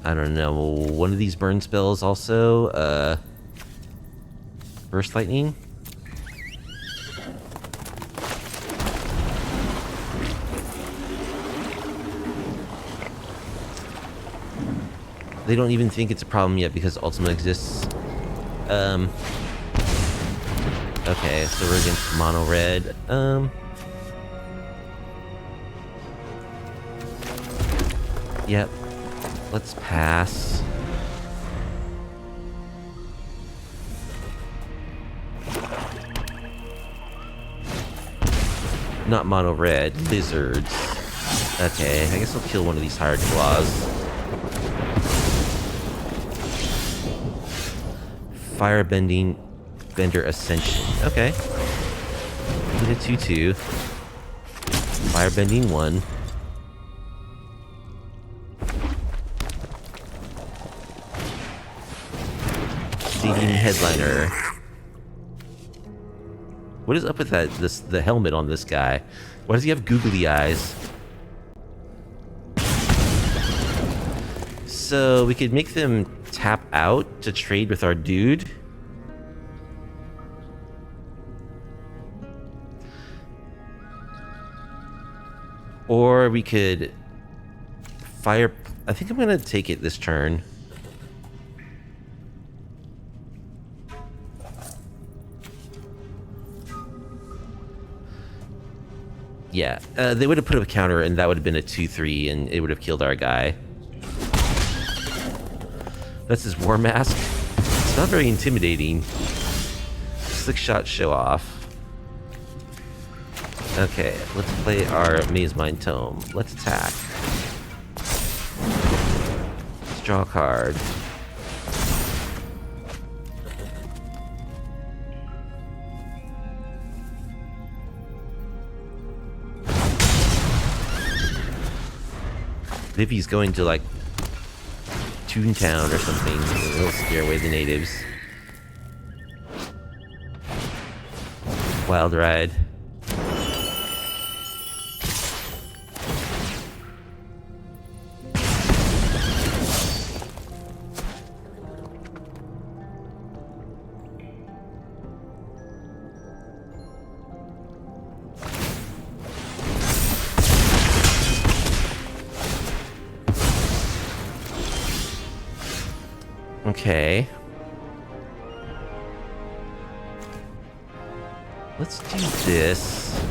I don't know. One of these burn spells also. Burst Lightning. They don't even think it's a problem yet because Ultima exists. Okay, so we're against mono red. Yep. Let's pass. Not mono red, lizards. Okay, I guess I'll kill one of these hired claws. Firebending Bender Ascension. Okay. Get a 2/2. Firebending 1. Headliner. What is up with the helmet on this guy? Why does he have googly eyes? So we could make them tap out to trade with our dude. Or we could fire... I think I'm gonna take it this turn. Yeah, they would have put up a counter, and that would have been a 2/3, and it would have killed our guy. That's his War Mask. It's not very intimidating. Slick shot show off. Okay, let's play our Maze Mind Tome. Let's attack. Let's draw a card. If he's going to, like, Toontown or something, it'll scare away the natives. Wild Ride. Okay. Let's do this.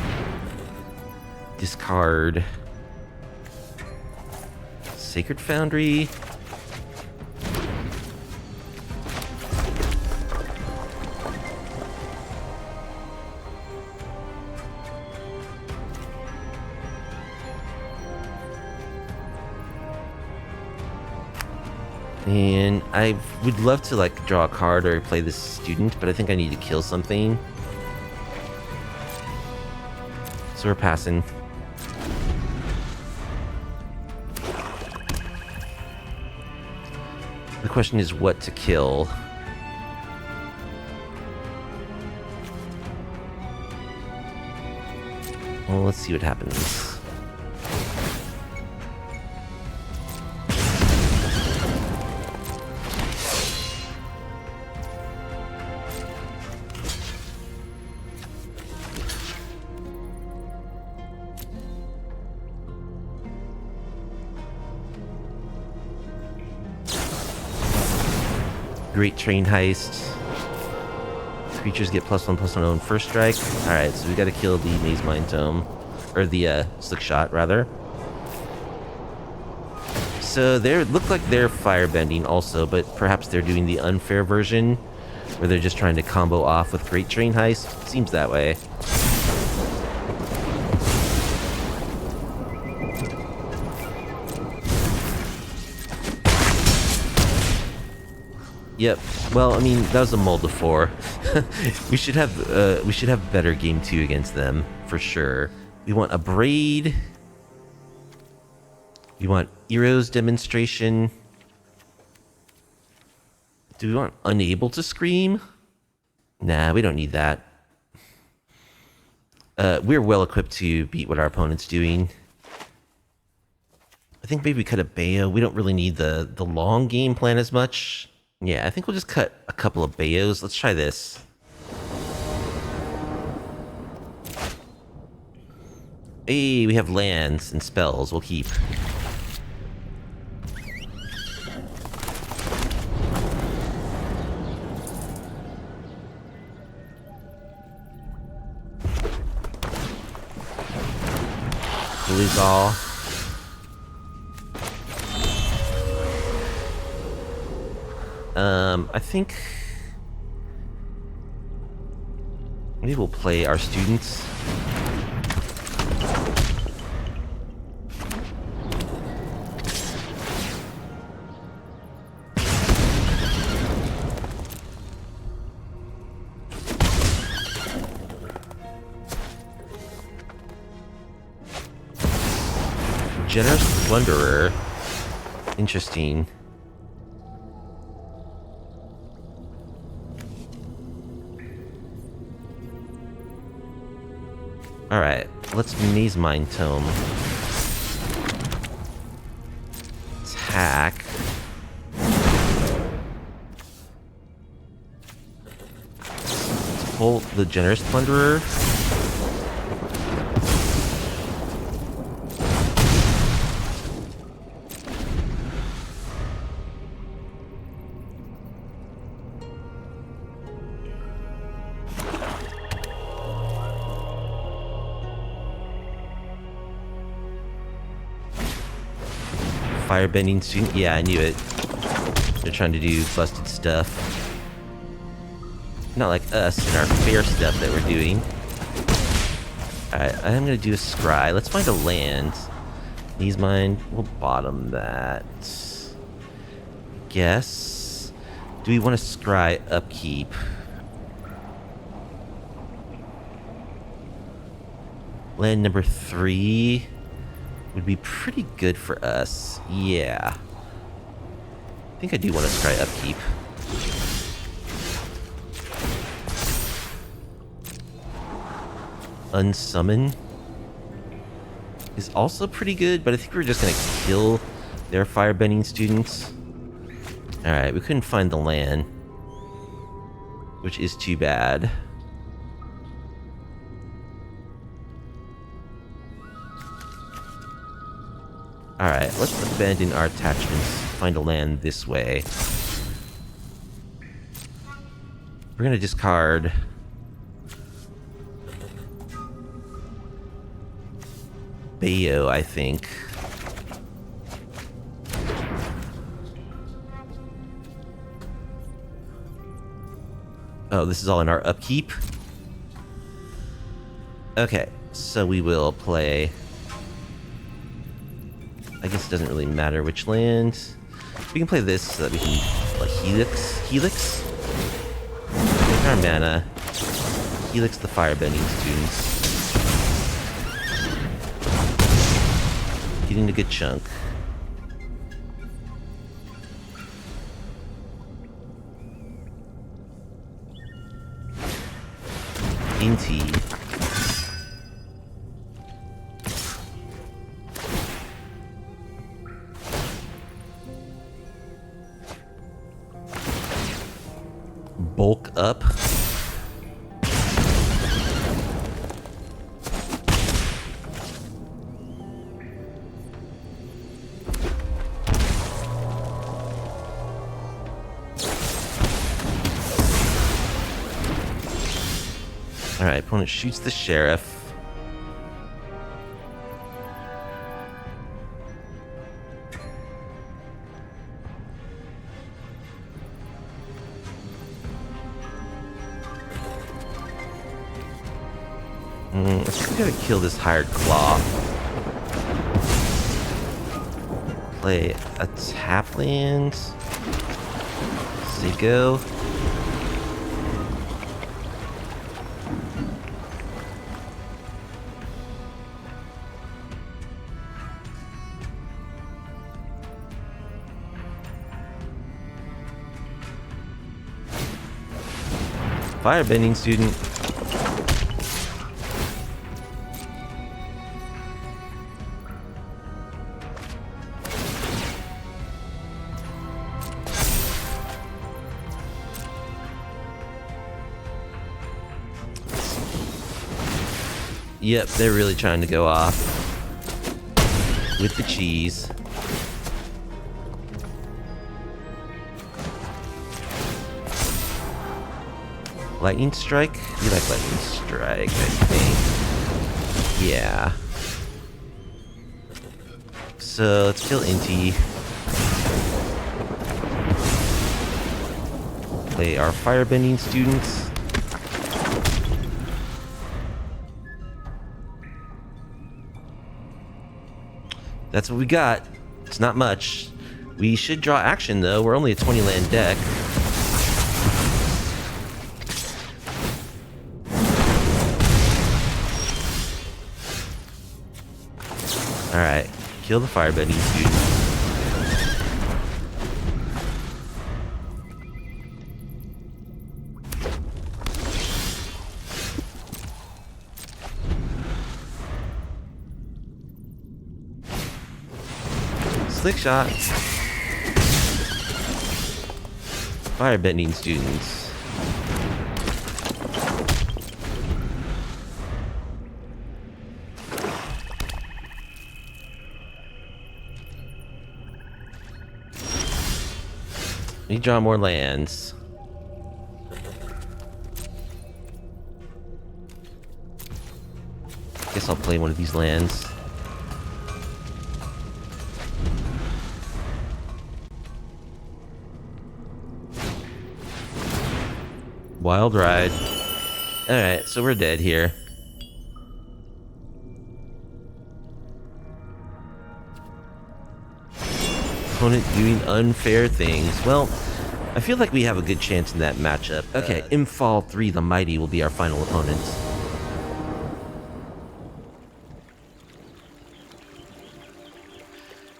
Discard. Sacred Foundry. And I would love to, like, draw a card or play this student, but I think I need to kill something. So we're passing. The question is what to kill. Well, let's see what happens. Great Train Heist. Creatures get +1/+1 on first strike. Alright, so we gotta kill the Maze Mind Tome. Or the Slick Shot, rather. So they look like they're firebending also, but perhaps they're doing the unfair version, where they're just trying to combo off with Great Train Heist. Seems that way. Yep. Well, I mean, that was a mold of 4. we should have better game 2 against them for sure. We want a Braid. We want Ero's Demonstration. Do we want Unable to Scream? Nah, we don't need that. We're well equipped to beat what our opponent's doing. I think maybe we cut a Bayo. We don't really need the long game plan as much. Yeah, I think we'll just cut a couple of Bayos. Let's try this. Hey, we have lands and spells. We'll keep. Release all. I think maybe we'll play our students. Generous Plunderer. Interesting. Alright, let's Maze Mind Tome. Attack. Let's pull the Generous Plunderer. Firebending Student? Yeah, I knew it. They're trying to do busted stuff. Not like us and our fair stuff that we're doing. Alright, I'm gonna do a scry. Let's find a land. These mine. We'll bottom that. Guess. Do we want to scry upkeep? Land number 3 would be pretty good for us. Yeah. I think I do want to scry upkeep. Unsummon is also pretty good, but I think we're just gonna kill their Firebending Students. Alright, we couldn't find the land, which is too bad. Alright, let's abandon our attachments, find a land this way. We're gonna discard Bayo, I think. Oh, this is all in our upkeep? Okay, so we will play... I guess it doesn't really matter which land. We can play this so that we can... like, Helix? Take our mana. Helix the Firebending Students. Getting a good chunk. Inti. Bulk up. Alright, opponent shoots the sheriff. I think we gotta kill this hired claw. Play a tap land. Say go. Firebending Student. Yep, they're really trying to go off with the cheese. Lightning Strike? We like Lightning Strike, I think. Yeah. So, let's kill Inti. Play our Firebending Students. That's what we got. It's not much. We should draw action, though. We're only a 20-land deck. Alright, kill the Firebending Student. Slick shot. Firebending Students. We draw more lands. Guess I'll play one of these lands. Wild ride. Alright, so we're dead here. Opponent doing unfair things. Well, I feel like we have a good chance in that matchup. Okay, Imfall 3 the Mighty will be our final opponent.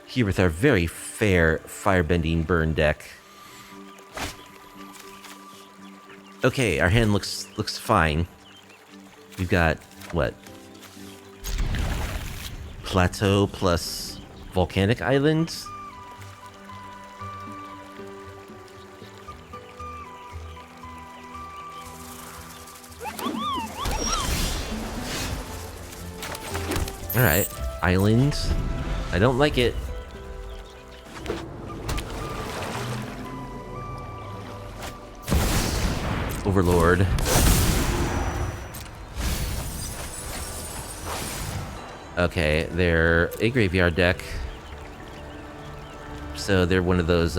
Here with our very fair Firebending burn deck. Okay, our hand looks fine. We've got, what? Plateau plus Volcanic Islands? Alright, Island. I don't like it. Overlord. Okay, they're a graveyard deck. So they're one of those,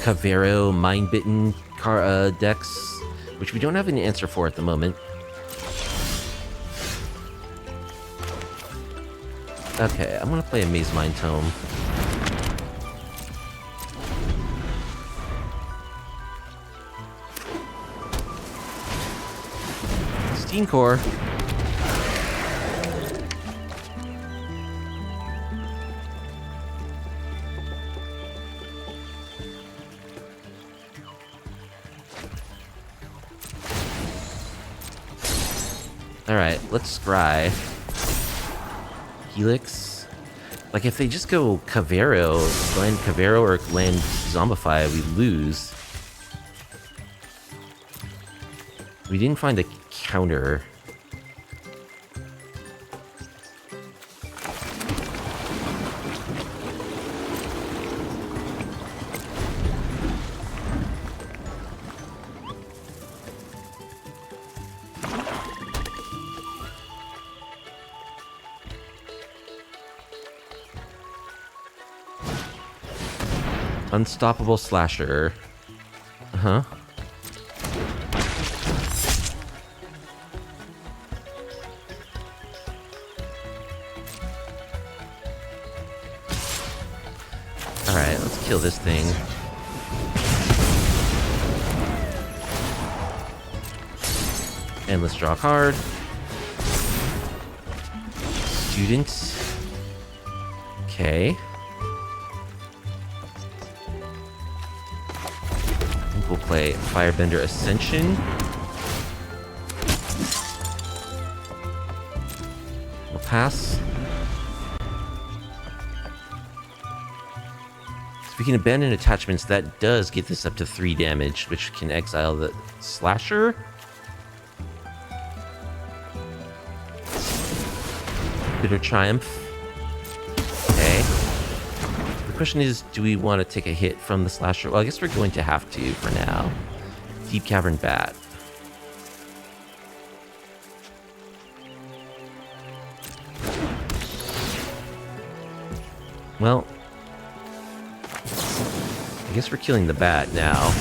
Cavero Mind-Bitten decks, which we don't have an answer for at the moment. Okay, I'm gonna play a Maze Mind Tome. Steam Core. Alright, let's scry. Helix. Like, if they just go Cavero, land Cavero or land Zombify, we lose. We didn't find a counter. Unstoppable Slasher. Uh-huh. Alright, let's kill this thing. And let's draw a card. Student. Okay. We'll play Firebender Ascension. We'll pass. So we can abandon attachments. That does get this up to 3 damage, which can exile the Slasher. Bitter Triumph. Okay. The question is, do we want to take a hit from the Slasher? Well, I guess we're going to have to for now. Deep Cavern Bat. Well, I guess we're killing the bat now.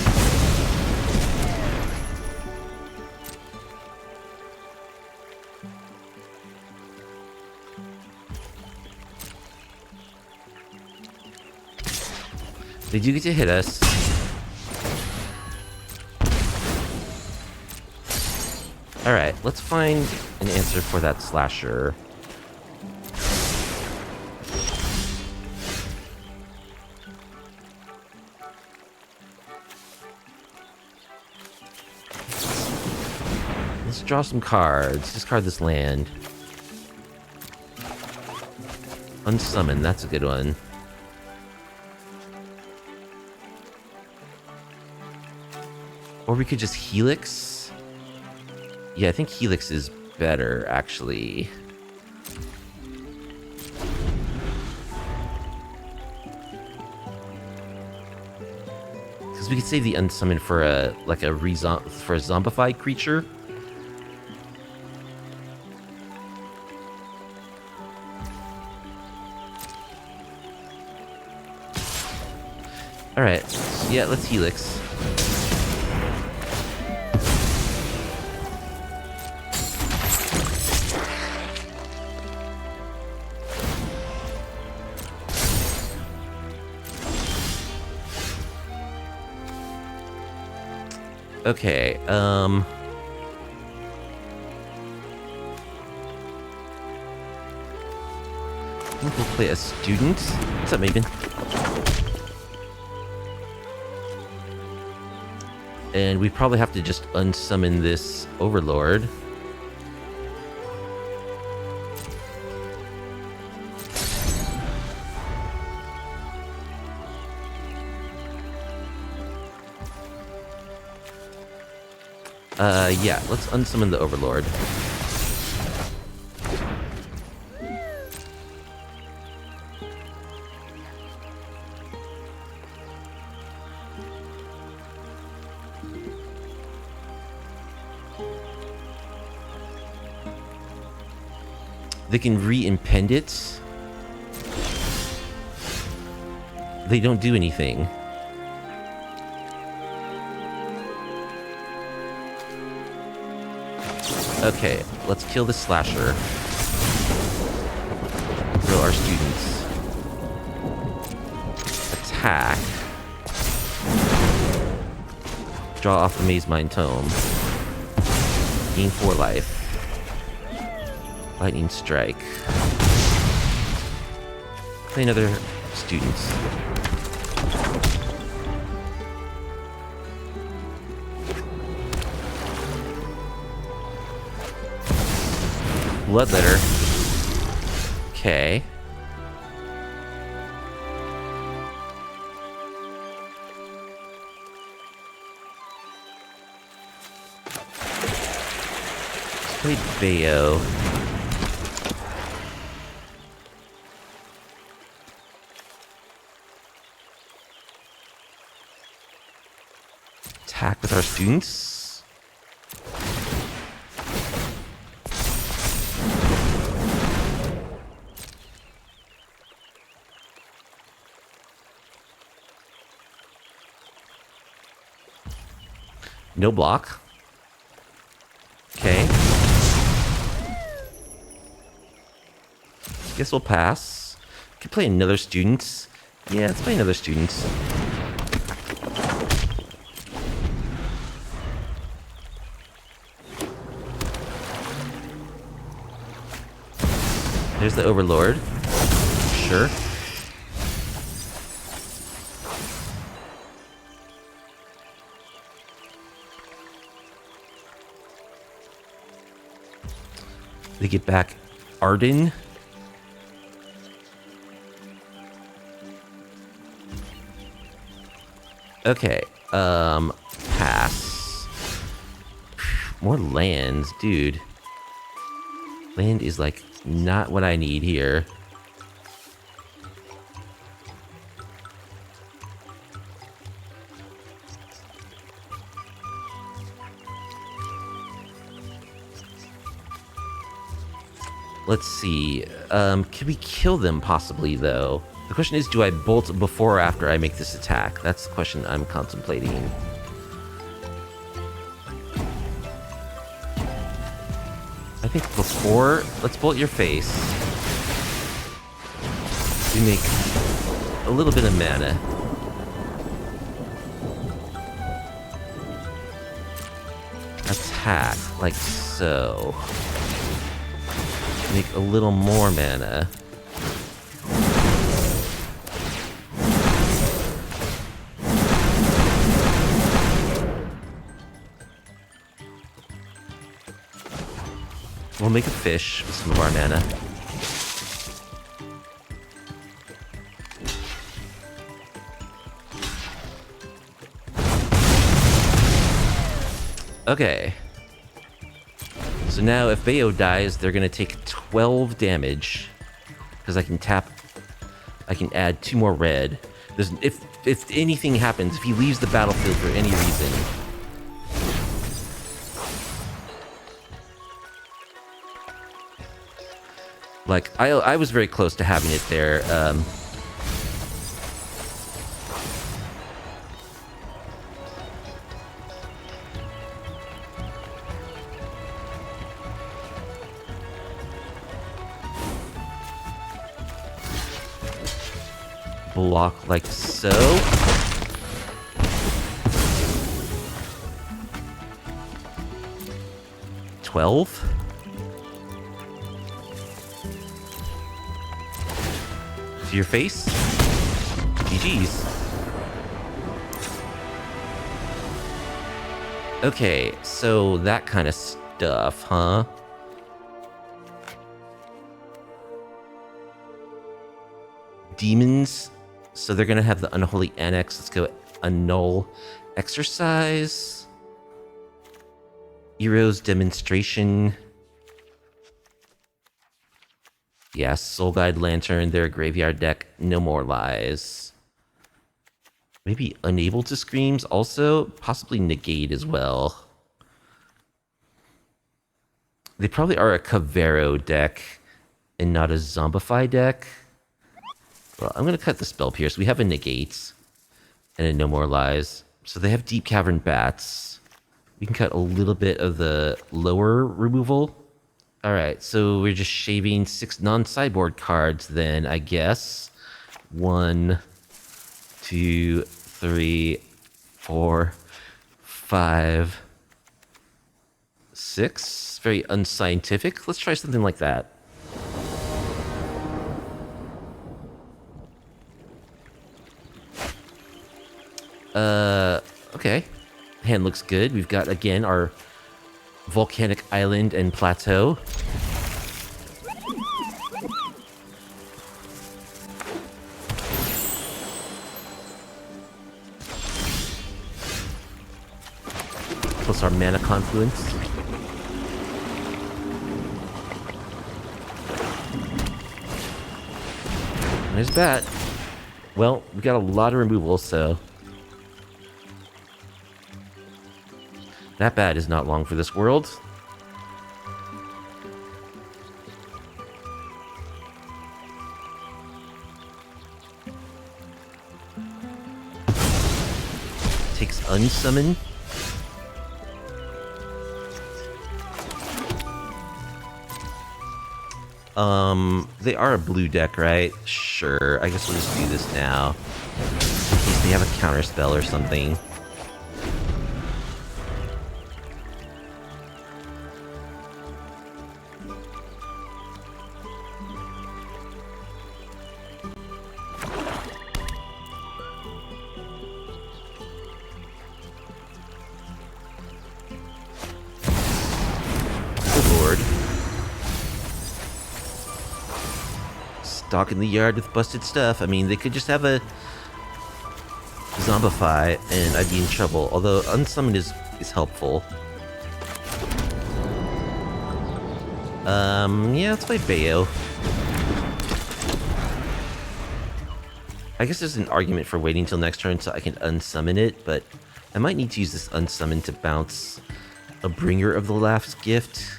They do get to hit us. Alright, let's find an answer for that Slasher. Let's draw some cards. Discard this land. Unsummon, that's a good one. Or we could just Helix. Yeah, I think Helix is better, actually. Because we could save the Unsummon for a zombified creature. Alright, Yeah, let's Helix. Okay, we'll play a student. What's up, Maven? And we probably have to just unsummon this Overlord. Yeah, let's unsummon the Overlord. They can re-impend it. They don't do anything. Okay, let's kill the slasher. Throw our students. Attack. Draw off the Maze Mind Tome. Gain 4 life. Lightning Strike. Play another students. Bloodletter. Okay. Let's play Bayo. Attack with our students. No block. Okay. Guess we'll pass. Could play another student. Yeah, let's play another student. There's the Overlord. Sure. They get back Arden. Okay, pass. More lands, dude. Land is like not what I need here. Let's see. Can we kill them possibly, though? The question is, do I bolt before or after I make this attack? That's the question I'm contemplating. I think before... Let's bolt your face. We make a little bit of mana. Attack, like so. Make a little more mana. We'll make a fish with some of our mana. Okay. So now if Bayo dies, they're gonna take 12 damage. Because I can tap... I can add 2 more red. There's, if anything happens, if he leaves the battlefield for any reason... Like, I was very close to having it there. block like so. $12. To your face. GG's. Okay, so that kind of stuff, huh? Demons. So they're gonna have the Unholy Annex. Let's go Annul Exercise. Heroes Demonstration. Yes, Soul Guide Lantern, their graveyard deck, no more lies. Maybe Unable to Screams also, possibly Negate as well. They probably are a Cavero deck and not a Zombify deck. Well, I'm going to cut the Spell Pierce. We have a Negate and a No More Lies. So they have Deep Cavern Bats. We can cut a little bit of the lower removal. Alright, so we're just shaving 6 non-sideboard cards then, I guess. 1, 2, 3, 4, 5, 6. Very unscientific. Let's try something like that. Okay. Hand looks good. We've got, again, our volcanic island and plateau. Plus our mana confluence. Nice bat. Well, we got a lot of removal, so that bat is not long for this world. Takes unsummon. They are a blue deck, right? Sure, I guess we'll just do this now. In case they have a counter spell or something. Stock in the yard with busted stuff. I mean, they could just have a Zombify and I'd be in trouble. Although Unsummon is helpful. Yeah, let's play Bayo. I guess there's an argument for waiting till next turn so I can unsummon it, but I might need to use this unsummon to bounce a Bringer of the Last Gift.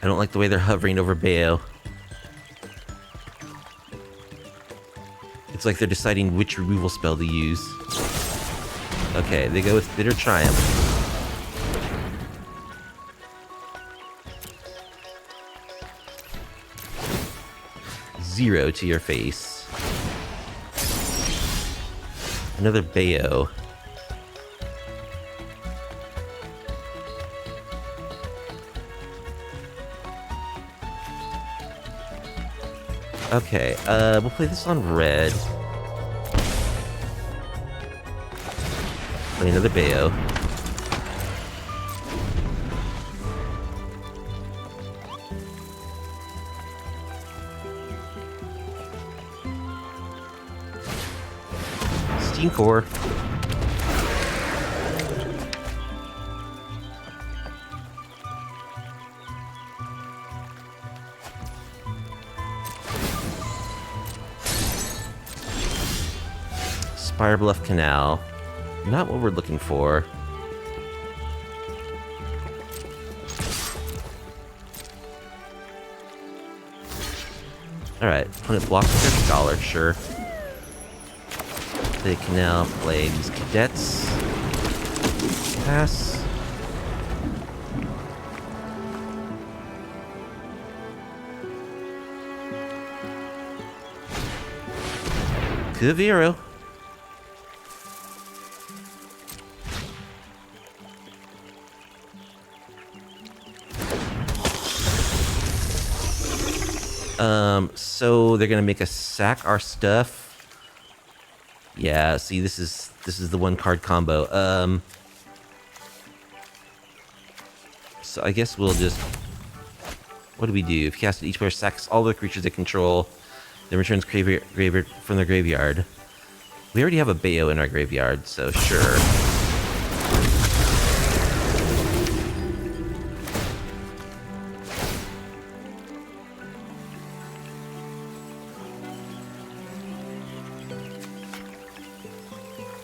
I don't like the way they're hovering over Bayo. It's like they're deciding which removal spell to use. Okay, they go with Bitter Triumph. Zero to your face. Another Bayo. Okay, we'll play this on red. Play another Bayo. Steam Core. Fire Bluff Canal. Not what we're looking for. Alright, opponent blocks with their scholar, sure. They can now play these cadets. Pass. Kaviro. So they're gonna make us sack our stuff. Yeah, see, this is the one card combo. So I guess we'll just, what do we do? If casted, each player sacks all the creatures they control, then returns graveyard from their graveyard. We already have a Bayo in our graveyard, so sure.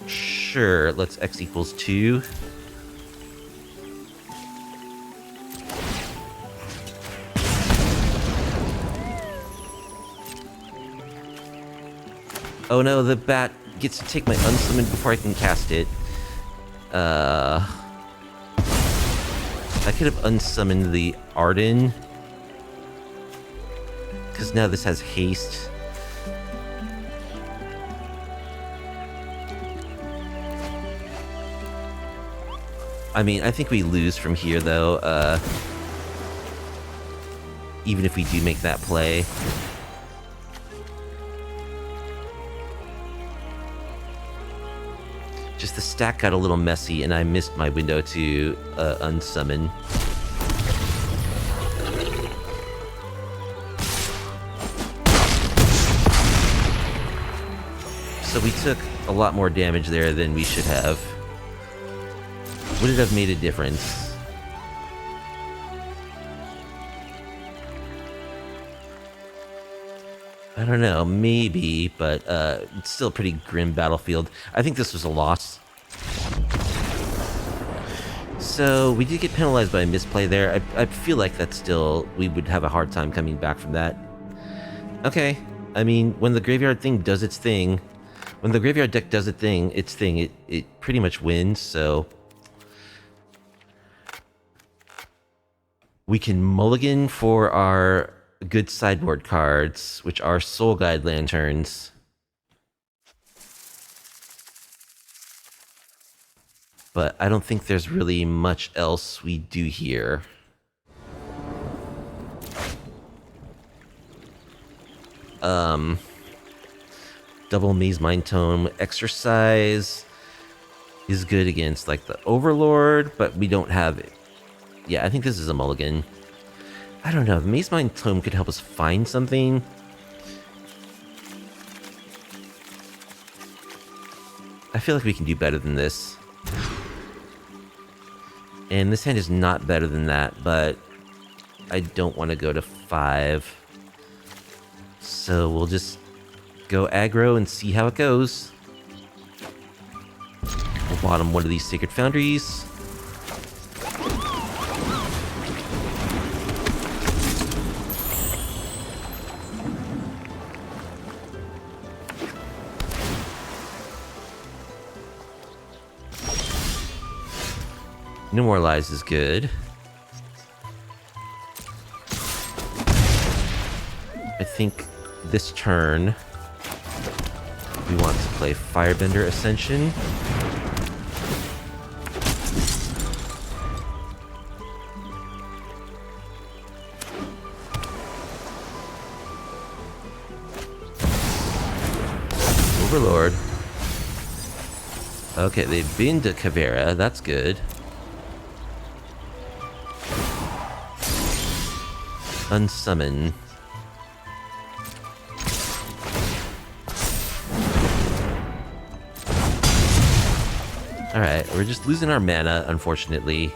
Sure, let's X equals 2. Oh no, the bat gets to take my unsummon before I can cast it. I could have unsummoned the Arden. Because now this has haste. I mean, I think we lose from here, though, even if we do make that play. Just the stack got a little messy, and I missed my window to unsummon. So we took a lot more damage there than we should have. Would it have made a difference? I don't know, maybe, but it's still a pretty grim battlefield. I think this was a loss. So we did get penalized by a misplay there. I feel like that's still, we would have a hard time coming back from that. Okay, I mean, when the graveyard thing does its thing, when the graveyard deck does its thing, it pretty much wins, so... We can mulligan for our good sideboard cards, which are Soul Guide Lanterns. But I don't think there's really much else we do here. Double Maze Mind Tome Exercise is good against, like, the Overlord, but we don't have it. Yeah, I think this is a mulligan. I don't know, the Maze Mind Tome could help us find something. I feel like we can do better than this. And this hand is not better than that, but I don't want to go to 5. So we'll just go aggro and see how it goes. We'll bottom one of these Sacred Foundries. Demoralize is good. I think this turn we want to play Firebender Ascension. Overlord. Okay, they've been to Caveira, that's good. Unsummon. Alright, we're just losing our mana, unfortunately.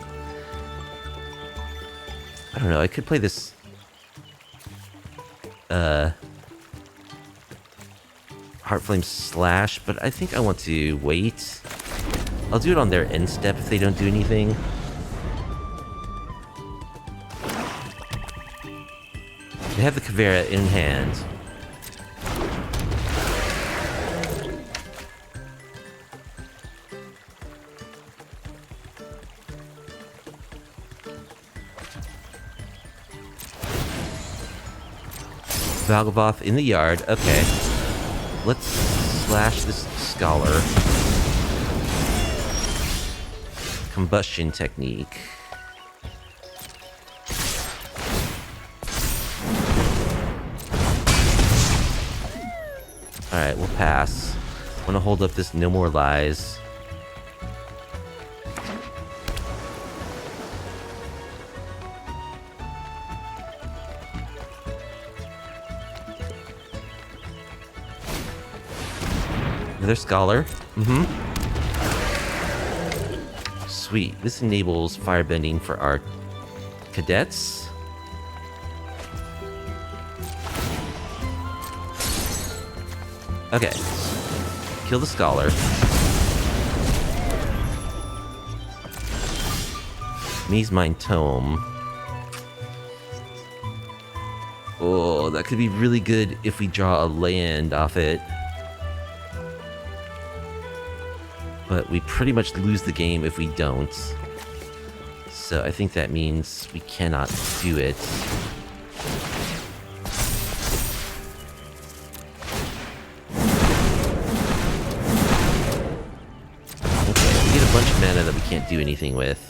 I don't know, I could play this... Heartflame Slash, but I think I want to wait. I'll do it on their end step if they don't do anything. They have the Caveira in hand. Valgavoth in the yard. Okay. Let's slash this Scholar. Combustion technique. Alright, we'll pass. I want to hold up this No More Lies. Another Scholar. Sweet. This enables firebending for our cadets. Okay. Kill the Scholar. Maze Mine Tome. Oh, that could be really good if we draw a land off it. But we pretty much lose the game if we don't. So I think that means we cannot do it. Okay, we get a bunch of mana that we can't do anything with.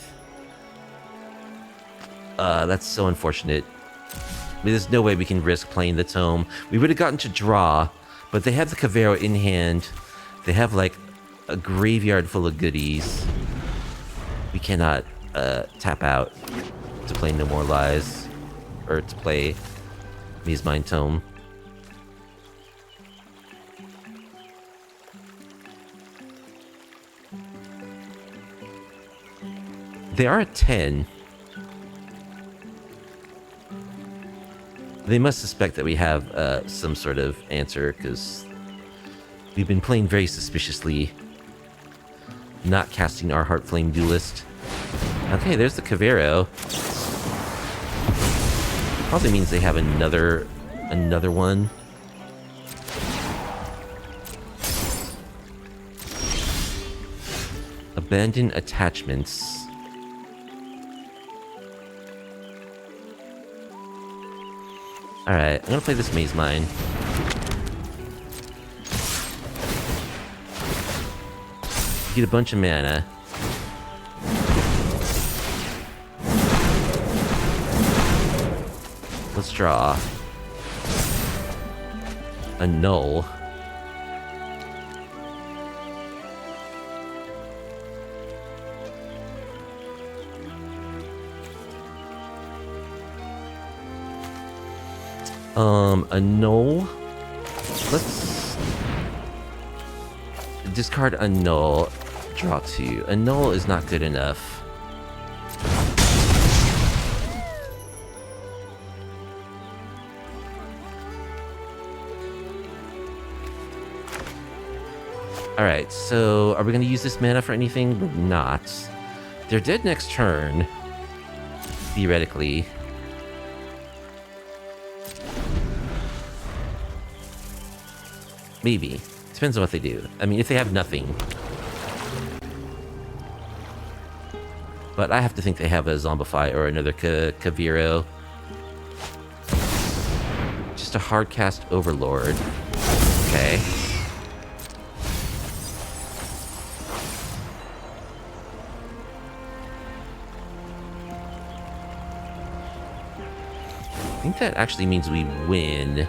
That's so unfortunate. I mean, there's no way we can risk playing the Tome. We would have gotten to draw, but they have the Cavero in hand. They have, like, a graveyard full of goodies. We cannot tap out to play No More Lies, or to play Maze Mine Tome. They are at 10. They must suspect that we have some sort of answer, because we've been playing very suspiciously. Not casting our Heartflame Duelist. Okay, there's the Cavero. Probably means they have another one. Abandon attachments. Alright, I'm gonna play this Maze Mine. Get a bunch of mana. Let's draw a null. A null. Let's discard a null. Draw 2. A null is not good enough. Alright, so are we going to use this mana for anything? We're not. They're dead next turn. Theoretically. Maybe. Depends on what they do. I mean, if they have nothing. But I have to think they have a Zombify or another Cavero. Just a hardcast Overlord. Okay. I think that actually means we win.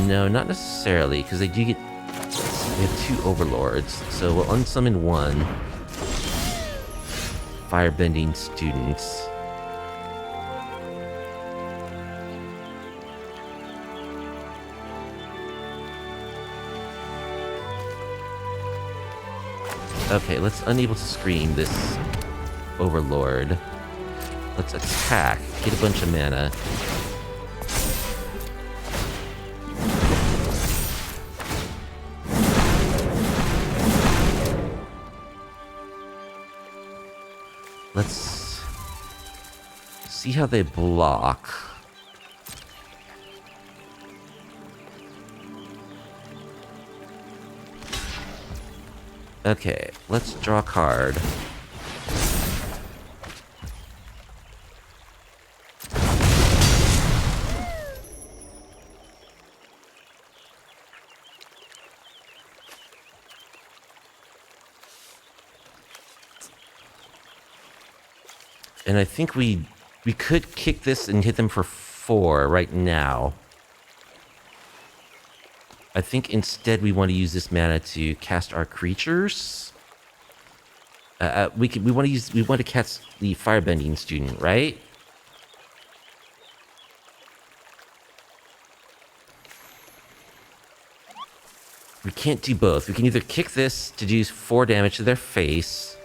No, not necessarily, because they do get... We have 2 Overlords, so we'll unsummon 1. Firebending Students. Okay, let's unable to scream this Overlord. Let's attack, get a bunch of mana. Let's see how they block. Okay, let's draw a card. And I think we could kick this and hit them for 4 right now. I think instead we want to use this mana to cast our creatures. We want to cast the Firebending Student, right? We can't do both. We can either kick this to do 4 damage to their face,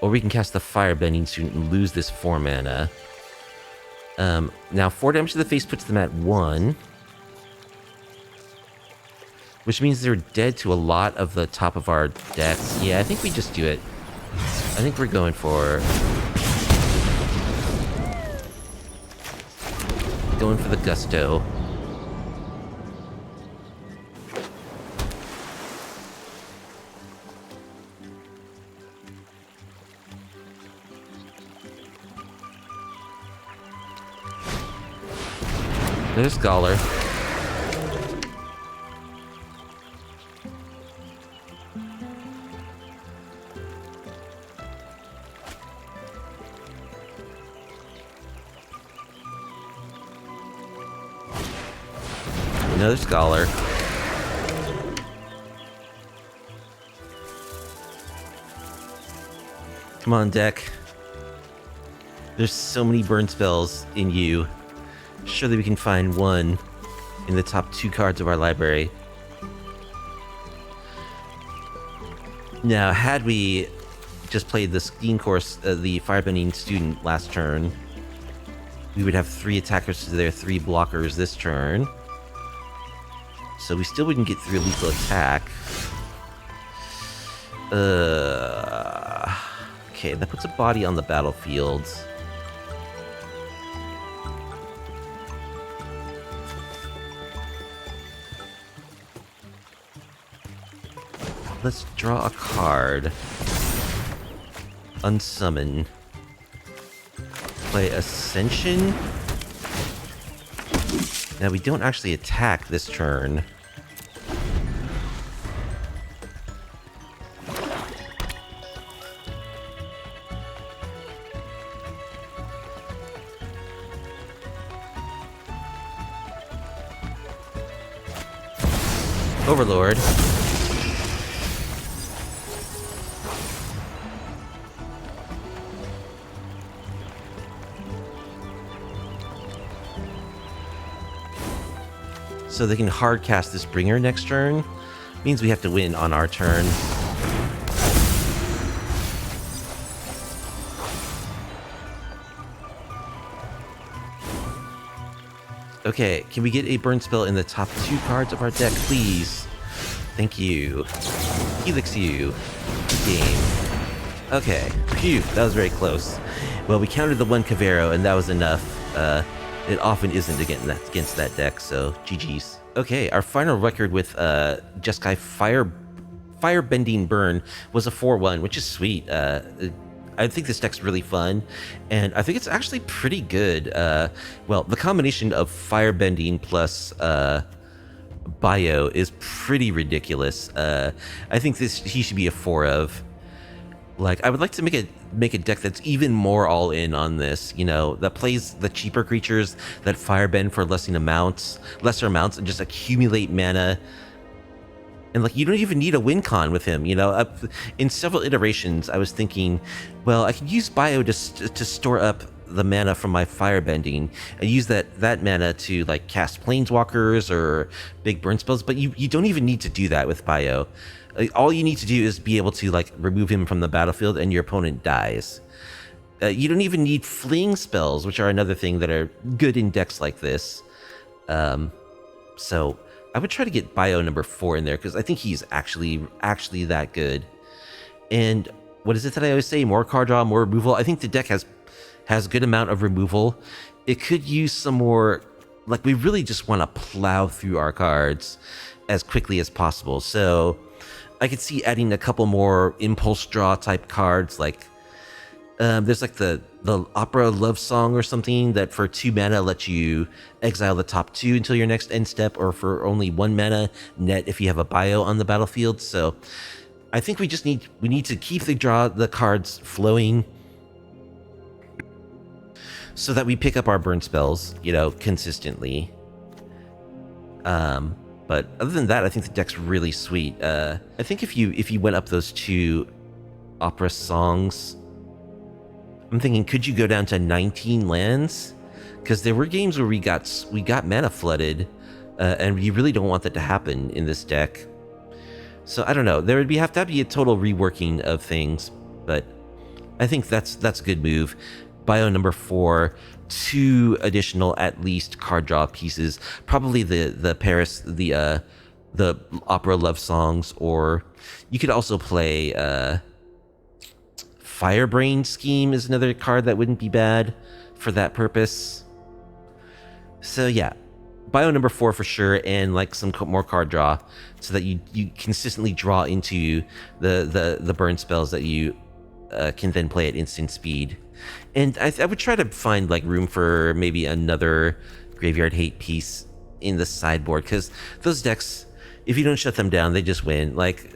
or we can cast the Firebending Student and lose this 4 mana. Now 4 damage to the face puts them at 1. Which means they're dead to a lot of the top of our decks. Yeah, I think we just do it. I think we're going for the gusto. There's Scholar. Another Scholar. Come on, deck. There's so many burn spells in you. Surely we can find one in the top 2 cards of our library. Now, had we just played the Steam Course, the Firebending Student last turn, we would have 3 attackers to their 3 blockers this turn. So we still wouldn't get through a lethal attack. Okay, that puts a body on the battlefield. Let's draw a card. Unsummon. Play Ascension. Now we don't actually attack this turn. Overlord. So they can hard cast this bringer next turn. Means we have to win on our turn. Okay, can we get a burn spell in the top 2 cards of our deck, please? Thank you. Helix you. Game. Okay. Phew, that was very close. Well, we countered the 1 Cavero, and that was enough. It often isn't against that deck, so GG's. Okay, our final record with Jeskai Firebending Burn was a 4-1, which is sweet. I think this deck's really fun, and I think it's actually pretty good. Well, the combination of Firebending plus Bayo is pretty ridiculous. I think he should be a 4 of. Like, I would like to make a deck that's even more all in on this, you know, that plays the cheaper creatures that firebend for lesser amounts, and just accumulate mana. And like, you don't even need a win con with him, you know. In several iterations, I was thinking, well, I could use Bayo to store up the mana from my firebending and use that mana to like cast planeswalkers or big burn spells, but you don't even need to do that with Bayo. All you need to do is be able to like remove him from the battlefield and your opponent dies. You don't even need fling spells, which are another thing that are good in decks like this. So I would try to get Bayo number 4 in there because I think he's actually that good. And what is it that I always say? More card draw, more removal. I think the deck has a good amount of removal. It could use some more. Like, we really just want to plow through our cards as quickly as possible. So I could see adding a couple more impulse draw type cards, like there's like the opera love song or something that for 2 mana lets you exile the top 2 until your next end step, or for only 1 mana net if you have a Bayo on the battlefield. So I think we need to keep the cards flowing. so that we pick up our burn spells, you know, consistently. But other than that, I think the deck's really sweet. I think if you went up those 2 opera songs, I'm thinking, could you go down to 19 lands? Because there were games where we got mana flooded, and you really don't want that to happen in this deck. So I don't know. There would have to be a total reworking of things, but I think that's a good move. Bio number 4, 2 additional at least card draw pieces. Probably the Paris, the opera love songs, or you could also play Firebrain Scheme is another card that wouldn't be bad for that purpose. So yeah, Bio number 4 for sure, and like some more card draw, so that you consistently draw into the burn spells that you can then play at instant speed. And I would try to find like room for maybe another Graveyard Hate piece in the sideboard, because those decks, if you don't shut them down, they just win. Like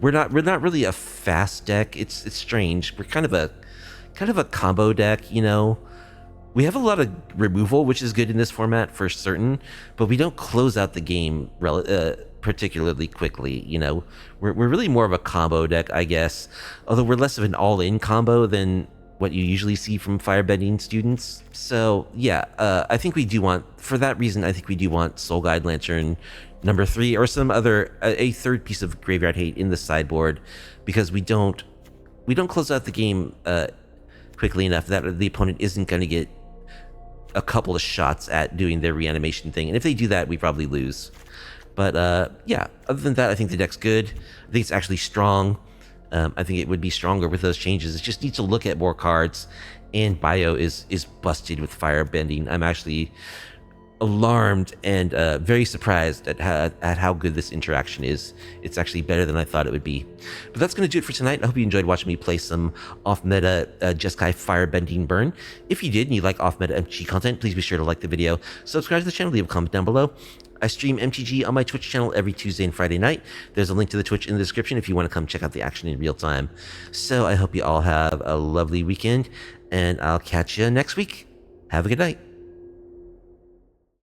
we're not really a fast deck. It's strange. We're kind of a combo deck, you know. We have a lot of removal, which is good in this format for certain, but we don't close out the game particularly quickly, you know. We're really more of a combo deck, I guess, although we're less of an all-in combo than what you usually see from Firebending Students. So yeah, I think we do want, for that reason, I think we do want Soul Guide Lantern number 3 or some other, a third piece of Graveyard Hate in the sideboard, because we don't close out the game quickly enough that the opponent isn't going to get a couple of shots at doing their reanimation thing. And if they do that, we probably lose. But yeah, other than that, I think the deck's good. I think it's actually strong. I think it would be stronger with those changes. It just needs to look at more cards, and Bayo is busted with Firebending. I'm actually alarmed and very surprised at how good this interaction is. It's actually better than I thought it would be. But that's going to do it for tonight. I hope you enjoyed watching me play some off-meta Jeskai Firebending Burn. If you did and you like off-meta MTG content, please be sure to like the video, subscribe to the channel, leave a comment down below. I stream MTG on my Twitch channel every Tuesday and Friday night. There's a link to the Twitch in the description if you want to come check out the action in real time. So I hope you all have a lovely weekend, and I'll catch you next week. Have a good night.